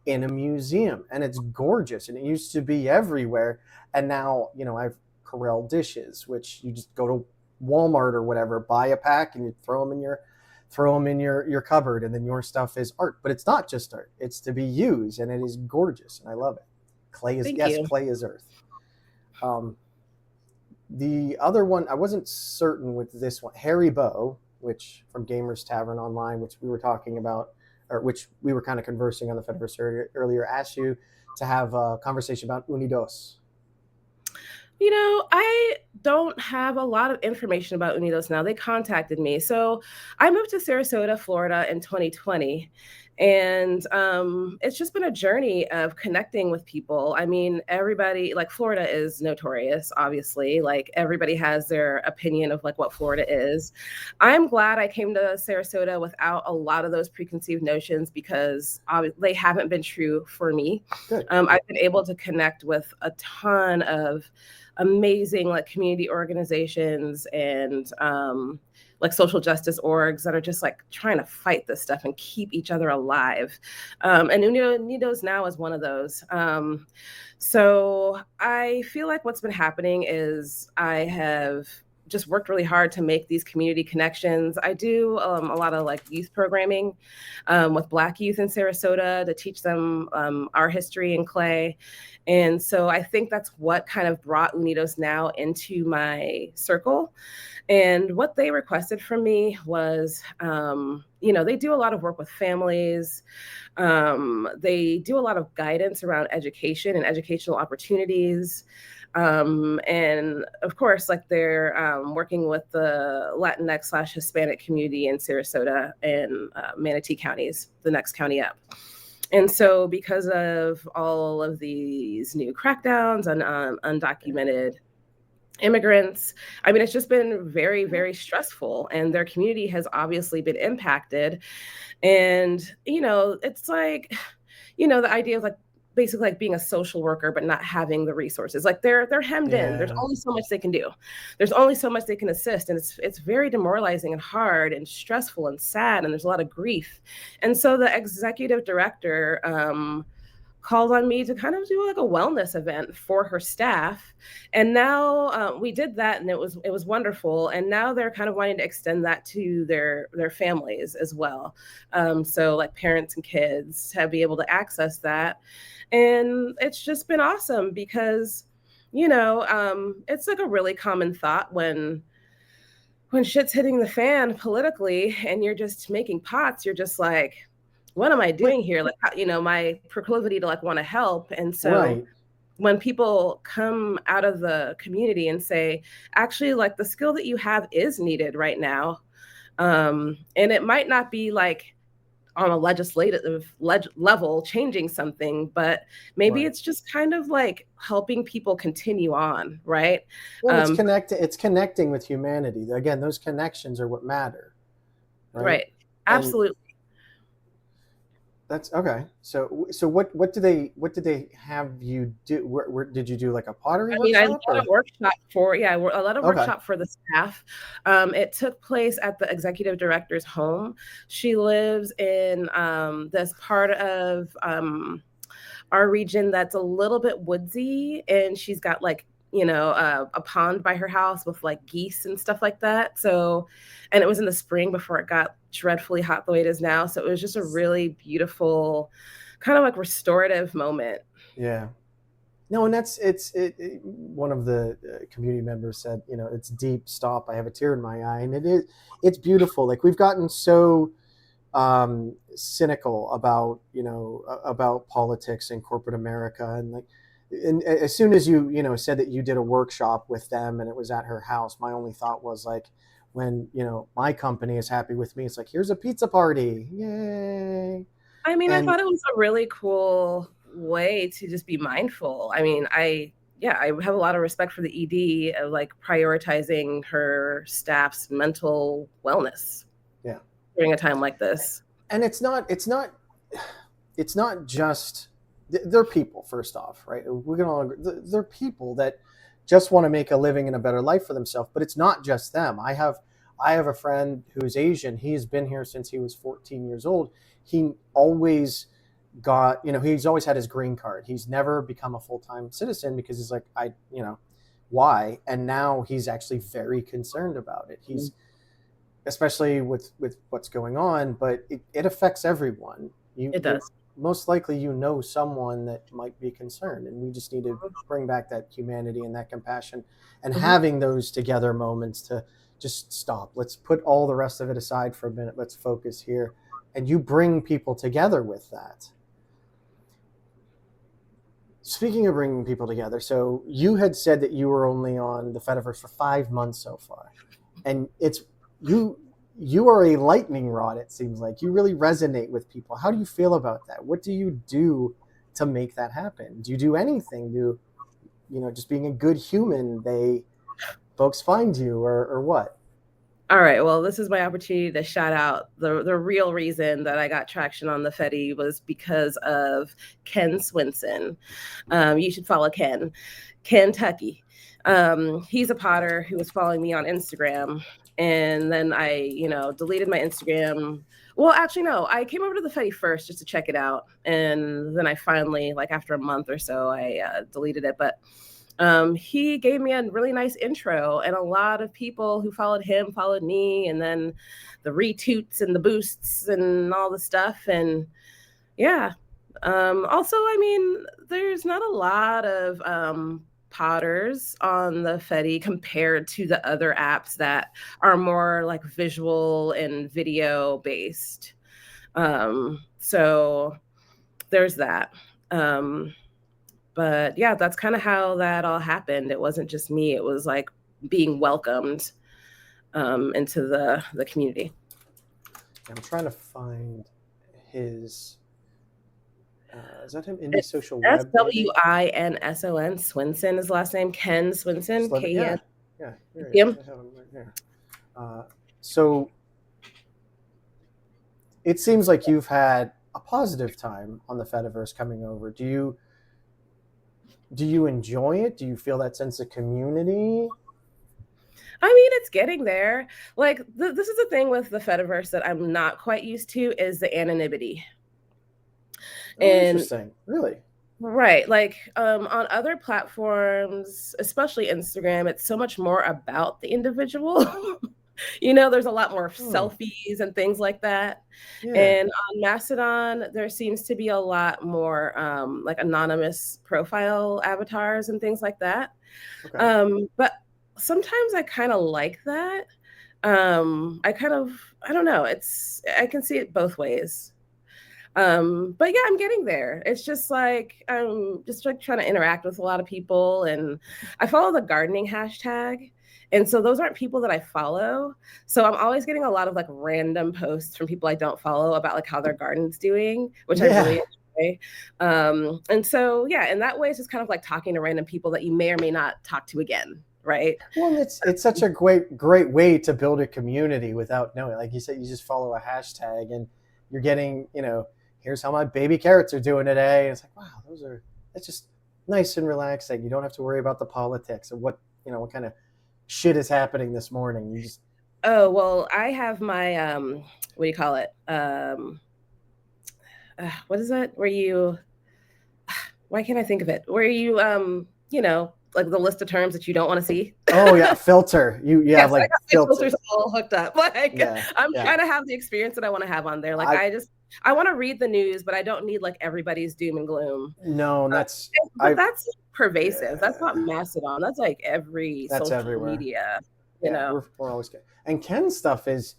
in a museum, and it's gorgeous, and it used to be everywhere. And now, I have Corel dishes, which you just go to Walmart or whatever, buy a pack, and you throw them in your cupboard, and then your stuff is art. But it's not just art; it's to be used, and it is gorgeous, and I love it. Clay is earth. The other one, I wasn't certain with this one, Harry Bow, which from Gamers Tavern Online, which we were talking about, or which we were kind of conversing on the Fediverse earlier, asked you to have a conversation about Unidos. I don't have a lot of information about Unidos now. They contacted me. So I moved to Sarasota, Florida in 2020. And it's just been a journey of connecting with people. I mean, everybody, like Florida is notorious, obviously. Like everybody has their opinion of like what Florida is. I'm glad I came to Sarasota without a lot of those preconceived notions, because they haven't been true for me. I've been able to connect with a ton of amazing like community organizations and like social justice orgs that are just like trying to fight this stuff and keep each other alive. And Unidos now is one of those. So I feel like what's been happening is I have just worked really hard to make these community connections. I do a lot of like youth programming with Black youth in Sarasota to teach them our history in clay. And so I think that's what kind of brought Unidos Now into my circle. And what they requested from me was, they do a lot of work with families. They do a lot of guidance around education and educational opportunities. And of course, like they're working with the Latinx/Hispanic community in Sarasota and Manatee counties, the next county up. And so because of all of these new crackdowns on undocumented immigrants, I mean, it's just been very, very stressful, and their community has obviously been impacted. And, it's like, the idea of like basically like being a social worker, but not having the resources, like they're hemmed in. There's only so much they can do. There's only so much they can assist. And it's very demoralizing and hard and stressful and sad. And there's a lot of grief. And so the executive director, called on me to kind of do like a wellness event for her staff. And now we did that, and it was wonderful. And now they're kind of wanting to extend that to their families as well. So like parents and kids to be able to access that. And it's just been awesome because, it's like a really common thought when shit's hitting the fan politically and you're just making pots, you're just like, what am I doing here? Like, my proclivity to like want to help. And so Right. when people come out of the community and say, actually, like the skill that you have is needed right now. And it might not be like on a legislative level changing something, but maybe Right. it's just kind of like helping people continue on, right? Well, it's connecting with humanity. Again, those connections are what matter. Right. And Absolutely. that's okay. So what did they have you do? Where did you do like a pottery I workshop led or? a workshop a lot of Okay. workshop for the staff. It took place at the executive director's home. She lives in this part of our region that's a little bit woodsy, and she's got like a pond by her house with like geese and stuff like that. So, and it was in the spring before it got dreadfully hot the way it is now. So it was just a really beautiful, kind of like restorative moment. Yeah. No, and one of the community members said, it's deep. Stop. I have a tear in my eye, and it's beautiful. Like we've gotten so cynical about politics in corporate America, and like, and as soon as you said that you did a workshop with them and it was at her house, my only thought was like, when my company is happy with me, it's like, here's a pizza party, yay. I mean, I And thought it was a really cool way to just be mindful. I mean, I have a lot of respect for the ED of like prioritizing her staff's mental wellness. Yeah. During a time like this. And it's not just, they're people, first off, right? We're gonna they're people that just want to make a living and a better life for themselves, but it's not just them. I have a friend who's Asian. He's been here since he was 14 years old. He always got, he's always had his green card. He's never become a full-time citizen because he's like, why? And now he's actually very concerned about it. He's especially with what's going on, but it affects everyone. It does. Most likely someone that might be concerned, and we just need to bring back that humanity and that compassion and having those together moments to just stop. Let's put all the rest of it aside for a minute. Let's focus here. And you bring people together with that. Speaking of bringing people together, so you had said that you were only on the Fediverse for 5 months so far, and it's you are a lightning rod. It seems like you really resonate with people. How do you feel about that? What do you do to make that happen? Do you do anything to, just being a good human, folks find you, or what? All right. Well, this is my opportunity to shout out the real reason that I got traction on the Fedi was because of Ken Swinson. You should follow Kentucky. He's a potter who was following me on Instagram. And then I, deleted my Instagram. Well, actually, no, I came over to the Fedi first just to check it out. And then I finally, like after a month or so, I deleted it. But he gave me a really nice intro, and a lot of people who followed him followed me, and then the retweets and the boosts and all the stuff. And yeah. Also, I mean, there's not a lot of potters on the Fedi compared to the other apps that are more like visual and video based. So there's that. But yeah, that's kind of how that all happened. It wasn't just me. It was like being welcomed into the community. I'm trying to find his. Is that him? Indie Social Web? Swinson. Swinson is his last name. Ken Swinson. K-E-N. Yeah. Here him. I have him right here. So it seems like you've had a positive time on the Fediverse coming over. Do you enjoy it? Do you feel that sense of community? I mean, it's getting there. Like, this is the thing with the Fediverse that I'm not quite used to is the anonymity. Oh, interesting. Really? Right. Like on other platforms, especially Instagram, it's so much more about the individual. There's a lot more selfies and things like that. Yeah. And on Mastodon, there seems to be a lot more like anonymous profile avatars and things like that. Okay. But sometimes I kind of like that. I don't know. I can see it both ways. But yeah, I'm getting there. It's just like I'm just like trying to interact with a lot of people, and I follow the gardening hashtag. And so those aren't people that I follow. So I'm always getting a lot of like random posts from people I don't follow about like how their garden's doing, which I really enjoy. And so yeah, in that way, it's just kind of like talking to random people that you may or may not talk to again, right? Well, it's such a great way to build a community without knowing. Like you said, you just follow a hashtag and you're getting, here's how my baby carrots are doing today. And it's like, wow, that's just nice and relaxing. You don't have to worry about the politics or what kind of shit is happening this morning. You just Oh, well, I have my what do you call it? What is it? Where you why can't I think of it? Where you like the list of terms that you don't want to see. Oh yeah, filter. You Yes, have like I got my filters all hooked up. Like I'm trying to have the experience that I want to have on there. Like I want to read the news, but I don't need like everybody's doom and gloom. No, that's pervasive. That's not Mastodon. That's like every social everywhere. Media. We're always good. And Ken's stuff it's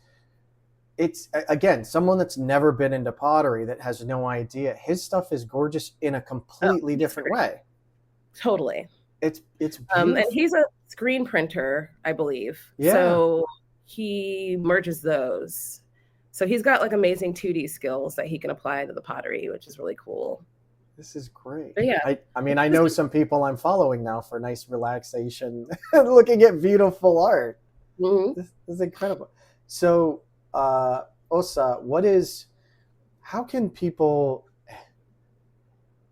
again, someone that's never been into pottery that has no idea. His stuff is gorgeous in a completely different way. Totally. It's beautiful. And he's a screen printer, I believe. Yeah. So he merges those. So he's got like amazing 2D skills that he can apply to the pottery, which is really cool. This is great. But yeah. I mean, I know some people I'm following now for nice relaxation, looking at beautiful art. Mm-hmm. This is incredible. So, Osa, how can people,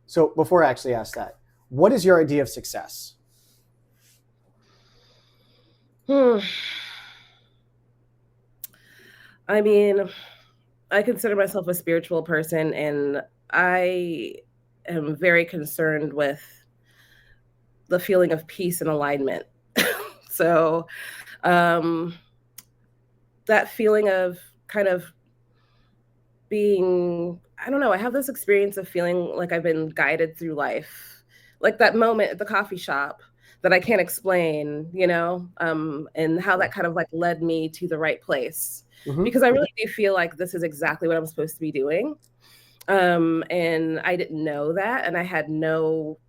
so before I actually ask that, what is your idea of success? I mean, I consider myself a spiritual person, and I am very concerned with the feeling of peace and alignment. So that feeling of kind of being, I don't know, I have this experience of feeling like I've been guided through life. Like that moment at the coffee shop that I can't explain, and how that kind of like led me to the right place. Mm-hmm. Because I really do feel like this is exactly what I'm supposed to be doing. And I didn't know that. And I had no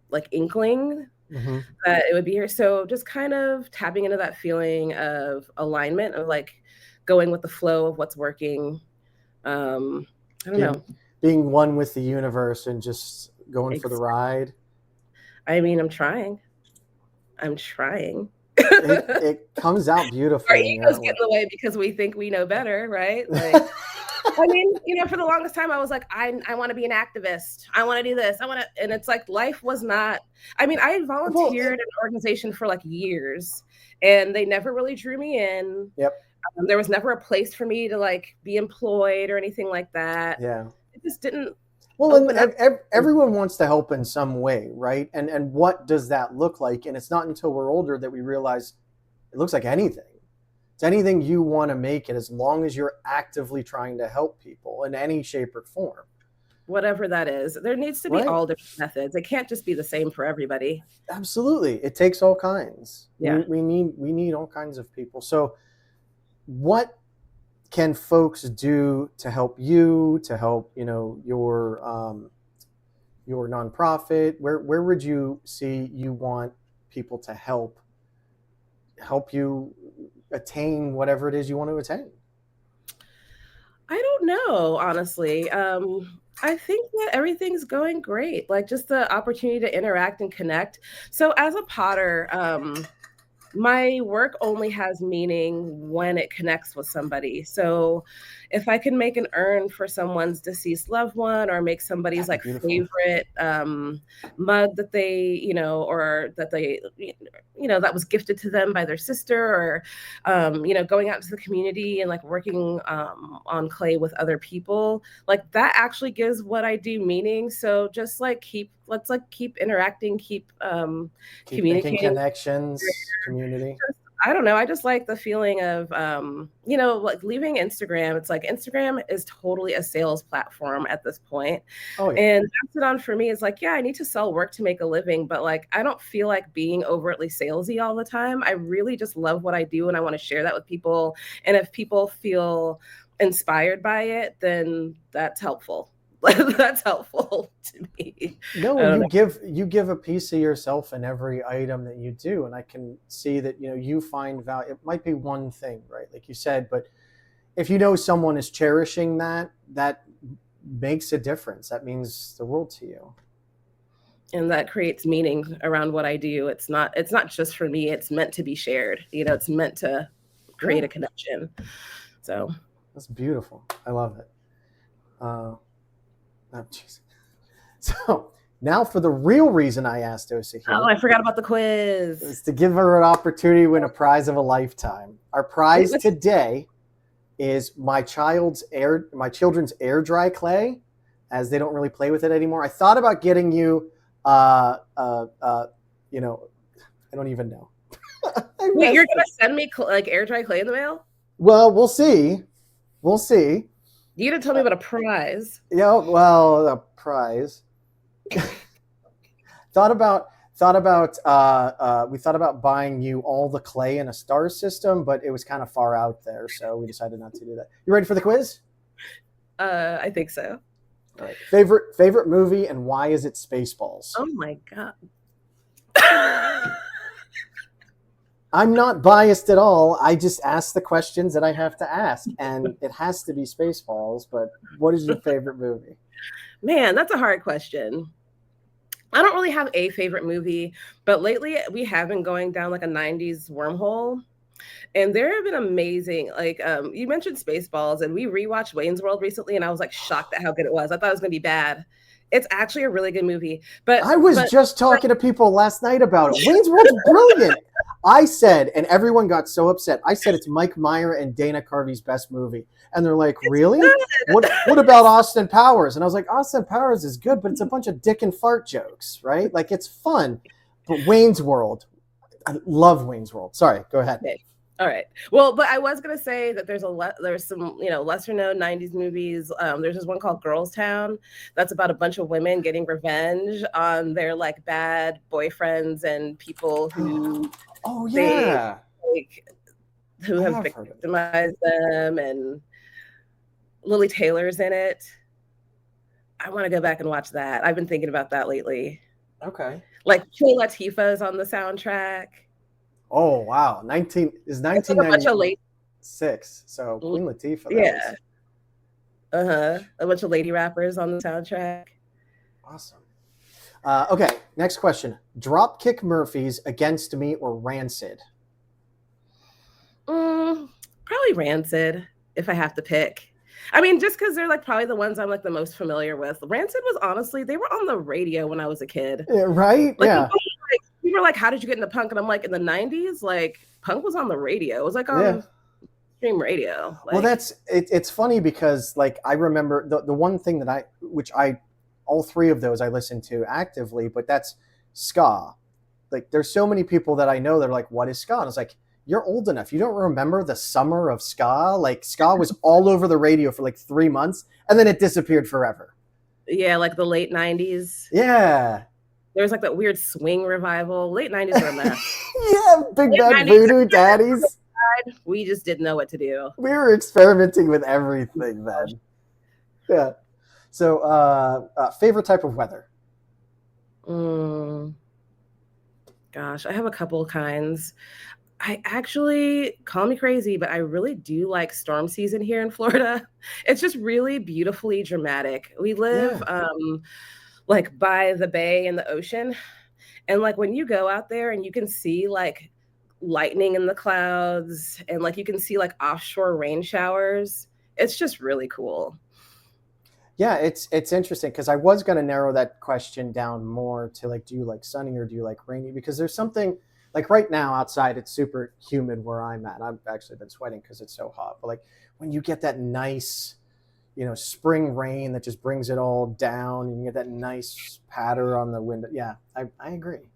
like inkling mm-hmm. that it would be here. So just kind of tapping into that feeling of alignment, of like going with the flow of what's working. I don't know. Being one with the universe and just going for the ride. I mean, I'm trying. It comes out beautiful. Our egos get in the way because we think we know better, right? Like, I mean, for the longest time, I was like, I want to be an activist. I want to do this. And it's like life was not. I mean, I volunteered in an organization for like years, and they never really drew me in. Yep. There was never a place for me to like be employed or anything like that. Yeah. It just didn't. Well, and everyone wants to help in some way, right? And what does that look like? And it's not until we're older that we realize it looks like anything. It's anything you want to make it, as long as you're actively trying to help people in any shape or form. Whatever that is. There needs to be all different methods. It can't just be the same for everybody. Absolutely. It takes all kinds. Yeah. We need all kinds of people. So what can folks do to help you, to help, your nonprofit? Where would you see you want people to help you attain whatever it is you want to attain? I don't know, honestly. I think that everything's going great. Like just the opportunity to interact and connect. So as a potter, my work only has meaning when it connects with somebody. So if I can make an urn for someone's deceased loved one, or make somebody's like favorite mug that they, or that they, that was gifted to them by their sister, or, going out into the community and like working on clay with other people, like that actually gives what I do meaning. So just like let's keep interacting, keep communicating, connections, community. I don't know. I just like the feeling of, like leaving Instagram. It's like Instagram is totally a sales platform at this point. Oh, yeah. And Mastodon for me is like, yeah, I need to sell work to make a living, but like, I don't feel like being overtly salesy all the time. I really just love what I do, and I want to share that with people. And if people feel inspired by it, then that's helpful. That's helpful to me. No, I and don't know. you give a piece of yourself in every item that you do, and I can see that you find value. It might be one thing, right, like you said, but if you know someone is cherishing that, that makes a difference. That means the world to you. And that creates meaning around what I do. It's not just for me. It's meant to be shared. It's meant to create a connection. So that's beautiful. I love it. Oh, geez. So now for the real reason I asked Osa here. Oh, I forgot about the quiz. Is to give her an opportunity to win a prize of a lifetime. Our prize today is my children's air dry clay, as they don't really play with it anymore. I thought about getting you, I don't even know. Wait, you're gonna send me like air dry clay in the mail? Well, we'll see. We'll see. You didn't tell me about a prize. Yeah, well, a prize. thought about we thought about buying you all the clay in a star system, but it was kind of far out there, so we decided not to do that. You ready for the quiz? I think so. All right. Favorite movie, and why is it Spaceballs? Oh my god. I'm not biased at all. I just ask the questions that I have to ask, and it has to be Spaceballs. But what is your favorite movie? Man, that's a hard question. I don't really have a favorite movie, but lately we have been going down like a 90s wormhole. And there have been amazing, like you mentioned Spaceballs, and we rewatched Wayne's World recently, and I was like shocked at how good it was. I thought it was going to be bad. It's actually a really good movie. But I was just talking to people last night about it. Wayne's World's brilliant. I said, and everyone got so upset. I said it's Mike Meyer and Dana Carvey's best movie, and they're like, "Really? What about Austin Powers?" And I was like, "Austin Powers is good, but it's a bunch of dick and fart jokes, right? Like it's fun." But Wayne's World, I love Wayne's World. Sorry, go ahead. Okay. All right. Well, but I was gonna say that there's some lesser known 90s movies. There's this one called Girls Town that's about a bunch of women getting revenge on their like bad boyfriends and people who who have victimized them, and Lily Taylor's in it. I want to go back and watch that. I've been thinking about that lately. Okay. Like Queen Latifah is on the soundtrack. Oh wow, 1996. So Queen Latifah. Yeah. A bunch of lady rappers on the soundtrack. Awesome. Okay, next question. Dropkick Murphys, Against Me, or Rancid? Probably Rancid, if I have to pick. I mean, just because they're like probably the ones I'm like the most familiar with. Rancid was honestly, they were on the radio when I was a kid. Yeah, right? Like, yeah. People were like, how did you get into punk? And I'm like, in the 90s, like punk was on the radio. It was like on stream radio. Like, well, it's funny because like I remember the one thing that all three of those I listened to actively, but that's ska. Like there's so many people that I know that are like, what is ska? And I was like, you're old enough. You don't remember the summer of ska? Like ska was all over the radio for like 3 months and then it disappeared forever. Yeah, like the late 90s. Yeah. There was like that weird swing revival. Late 90s were a mess. Yeah, Big Bad Voodoo Daddies. We just didn't know what to do. We were experimenting with everything then. Yeah. So, favorite type of weather? Gosh, I have a couple kinds. I actually, call me crazy, but I really do like storm season here in Florida. It's just really beautifully dramatic. We live like by the bay and the ocean. And like when you go out there and you can see like lightning in the clouds and like you can see like offshore rain showers, it's just really cool. Yeah, it's interesting because I was going to narrow that question down more to like, do you like sunny or do you like rainy? Because there's something like right now outside, it's super humid where I'm at. I've actually been sweating because it's so hot. But like when you get that nice, spring rain that just brings it all down and you get that nice patter on the window. Yeah, I agree.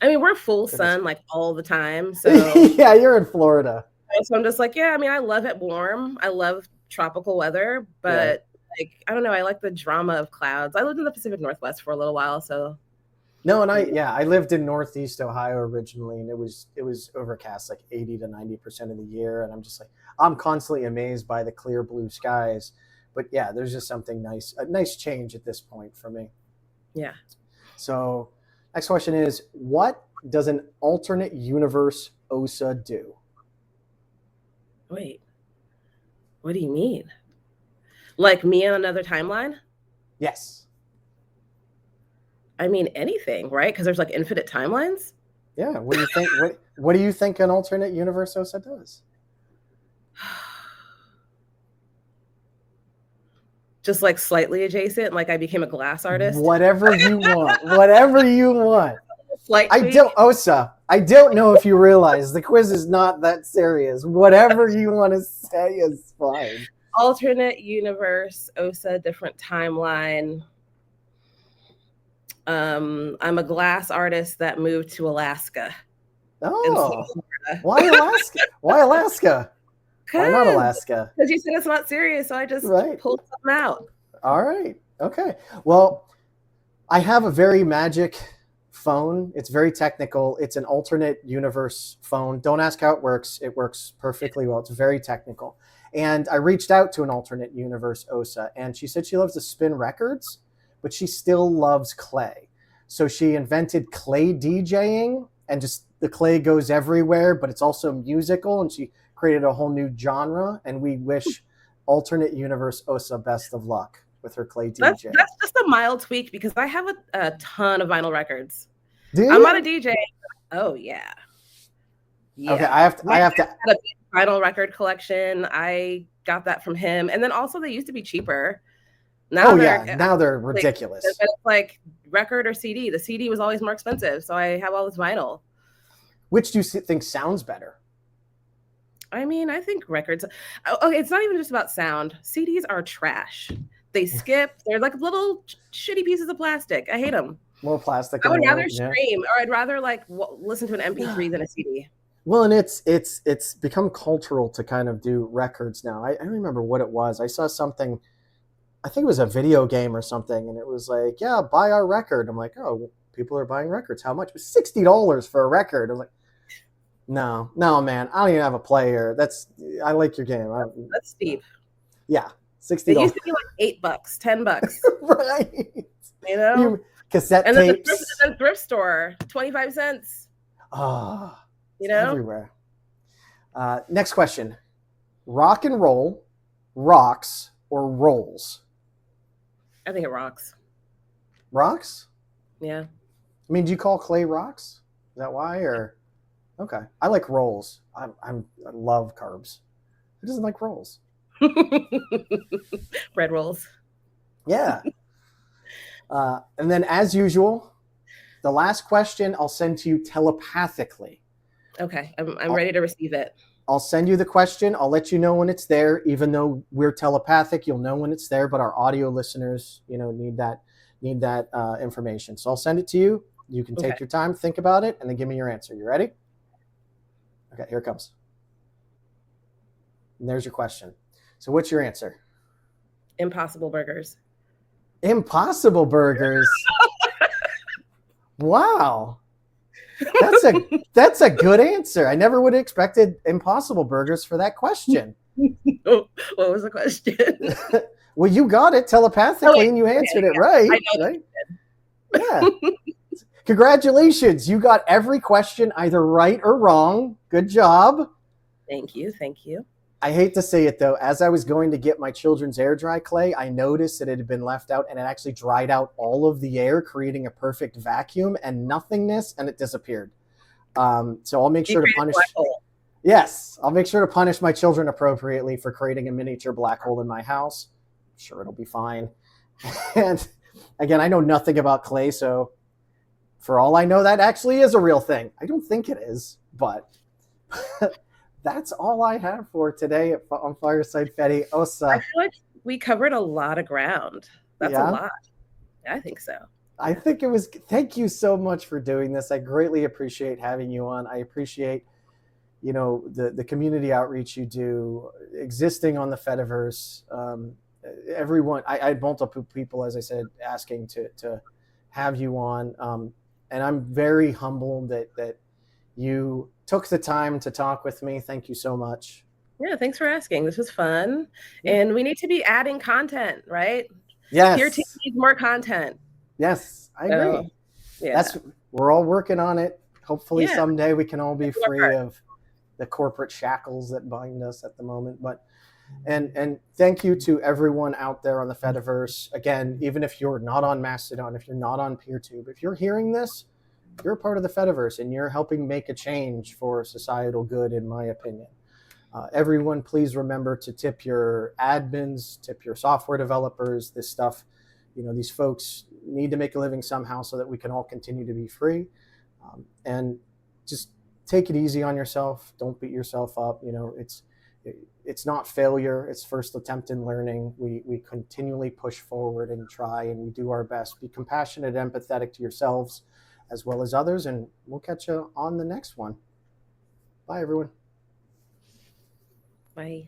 I mean, we're full sun like all the time. So yeah, you're in Florida. So I'm just like, yeah, I mean, I love it warm. I love tropical weather, but like, I don't know. I like the drama of clouds. I lived in the Pacific Northwest for a little while. So No, and I lived in Northeast Ohio originally, and it was overcast like 80 to 90% of the year, and I'm just like, I'm constantly amazed by the clear blue skies. But yeah, there's just something nice, a nice change at this point for me. Yeah. So next question is, what does an alternate universe OSA do? Wait, what do you mean? Like me on another timeline? Yes. I mean, anything, right? Because there's like infinite timelines. Yeah. What do you think? What do you think an alternate universe OSA does? Just like slightly adjacent, like I became a glass artist. Whatever you want. Whatever you want. Slight I tweak. don't, Osa, I don't know if you realize the quiz is not that serious. Whatever you want to say is fine. Alternate universe, OSA, different timeline. I'm a glass artist that moved to Alaska. Oh, why Alaska? Why Alaska? Why not Alaska? Because you said it's not serious, so I just pulled something out. All right. Okay. Well, I have a very magic phone. It's very technical. It's an alternate universe phone. Don't ask how it works. It works perfectly well. It's very technical. And I reached out to an alternate universe OSA, and she said she loves to spin records, but she still loves clay. So she invented clay DJing, and just the clay goes everywhere, but it's also musical, and she created a whole new genre, and we wish alternate universe OSA best of luck with her clay DJ. That's just a mild tweak because I have a ton of vinyl records. Do you? I'm not a DJ. Oh yeah. Okay, I have to. A vinyl record collection. I got that from him, and then also they used to be cheaper. Now now they're ridiculous. It's like record or CD. The CD was always more expensive, so I have all this vinyl. Which do you think sounds better? I mean, I think records. Okay, it's not even just about sound. CDs are trash. They skip. They're like little shitty pieces of plastic. I hate them. More plastic. I would rather stream, or I'd rather like listen to an MP3 than a CD. Well, and it's become cultural to kind of do records now. I don't remember what it was. I saw something. I think it was a video game or something, and it was like, yeah, buy our record. I'm like, oh, people are buying records. How much? It was $60 for a record. I'm like, no, man, I don't even have a player. I like your game. That's steep. Yeah, $60. It used to be like $8, $10. Right. You know? Cassette and tapes. And the thrift store, 25 cents. Ah, you know? Everywhere. Next question. Rock and roll, rocks, or rolls? I think it rocks. Rocks? Yeah. I mean, do you call clay rocks? Is that why? Or okay, I like rolls. I love carbs. Who doesn't like rolls? Bread rolls. Yeah. And then, as usual, the last question I'll send to you telepathically. Okay, I'm ready to receive it. I'll send you the question. I'll let you know when it's there. Even though we're telepathic, you'll know when it's there. But our audio listeners, need that information. So I'll send it to you. You can take your time, think about it, and then give me your answer. You ready? Okay, here it comes. And there's your question. So what's your answer? Impossible Burgers. Impossible Burgers. Wow. That's a good answer. I never would have expected Impossible Burgers for that question. What was the question? Well, you got it telepathically and you answered it right. Right? Yeah. Congratulations. You got every question either right or wrong. Good job. Thank you. I hate to say it, though. As I was going to get my children's air dry clay, I noticed that it had been left out and it actually dried out all of the air, creating a perfect vacuum and nothingness, and it disappeared. So I'll make sure to punish. Yes, I'll make sure to punish my children appropriately for creating a miniature black hole in my house. I'm sure it'll be fine. And again, I know nothing about clay, so for all I know, that actually is a real thing. I don't think it is, but that's all I have for today on Fireside Fedi. Osa. I feel like we covered a lot of ground. That's a lot. I think so. I think it was. Thank you so much for doing this. I greatly appreciate having you on. I appreciate, the community outreach you do, existing on the Fediverse. Everyone, I had multiple people, as I said, asking to have you on. I'm very humbled that you took the time to talk with me. Thank you so much. Yeah, thanks for asking. This was fun. And we need to be adding content, right? Yes. Peer team needs more content. Yes, I agree. Yeah. We're all working on it. Hopefully Yeah. someday we can all be free of the corporate shackles that bind us at the moment. But and thank you to everyone out there on the Fediverse. Again, even if you're not on Mastodon, if you're not on PeerTube, if you're hearing this, you're a part of the Fediverse and you're helping make a change for societal good, in my opinion. Everyone, please remember to tip your admins, tip your software developers. This stuff, these folks need to make a living somehow so that we can all continue to be free. And just take it easy on yourself. Don't beat yourself up. It's not failure. It's first attempt in learning. We continually push forward and try, and we do our best. Be compassionate, empathetic to yourselves as well as others, and we'll catch you on the next one. Bye, everyone. Bye.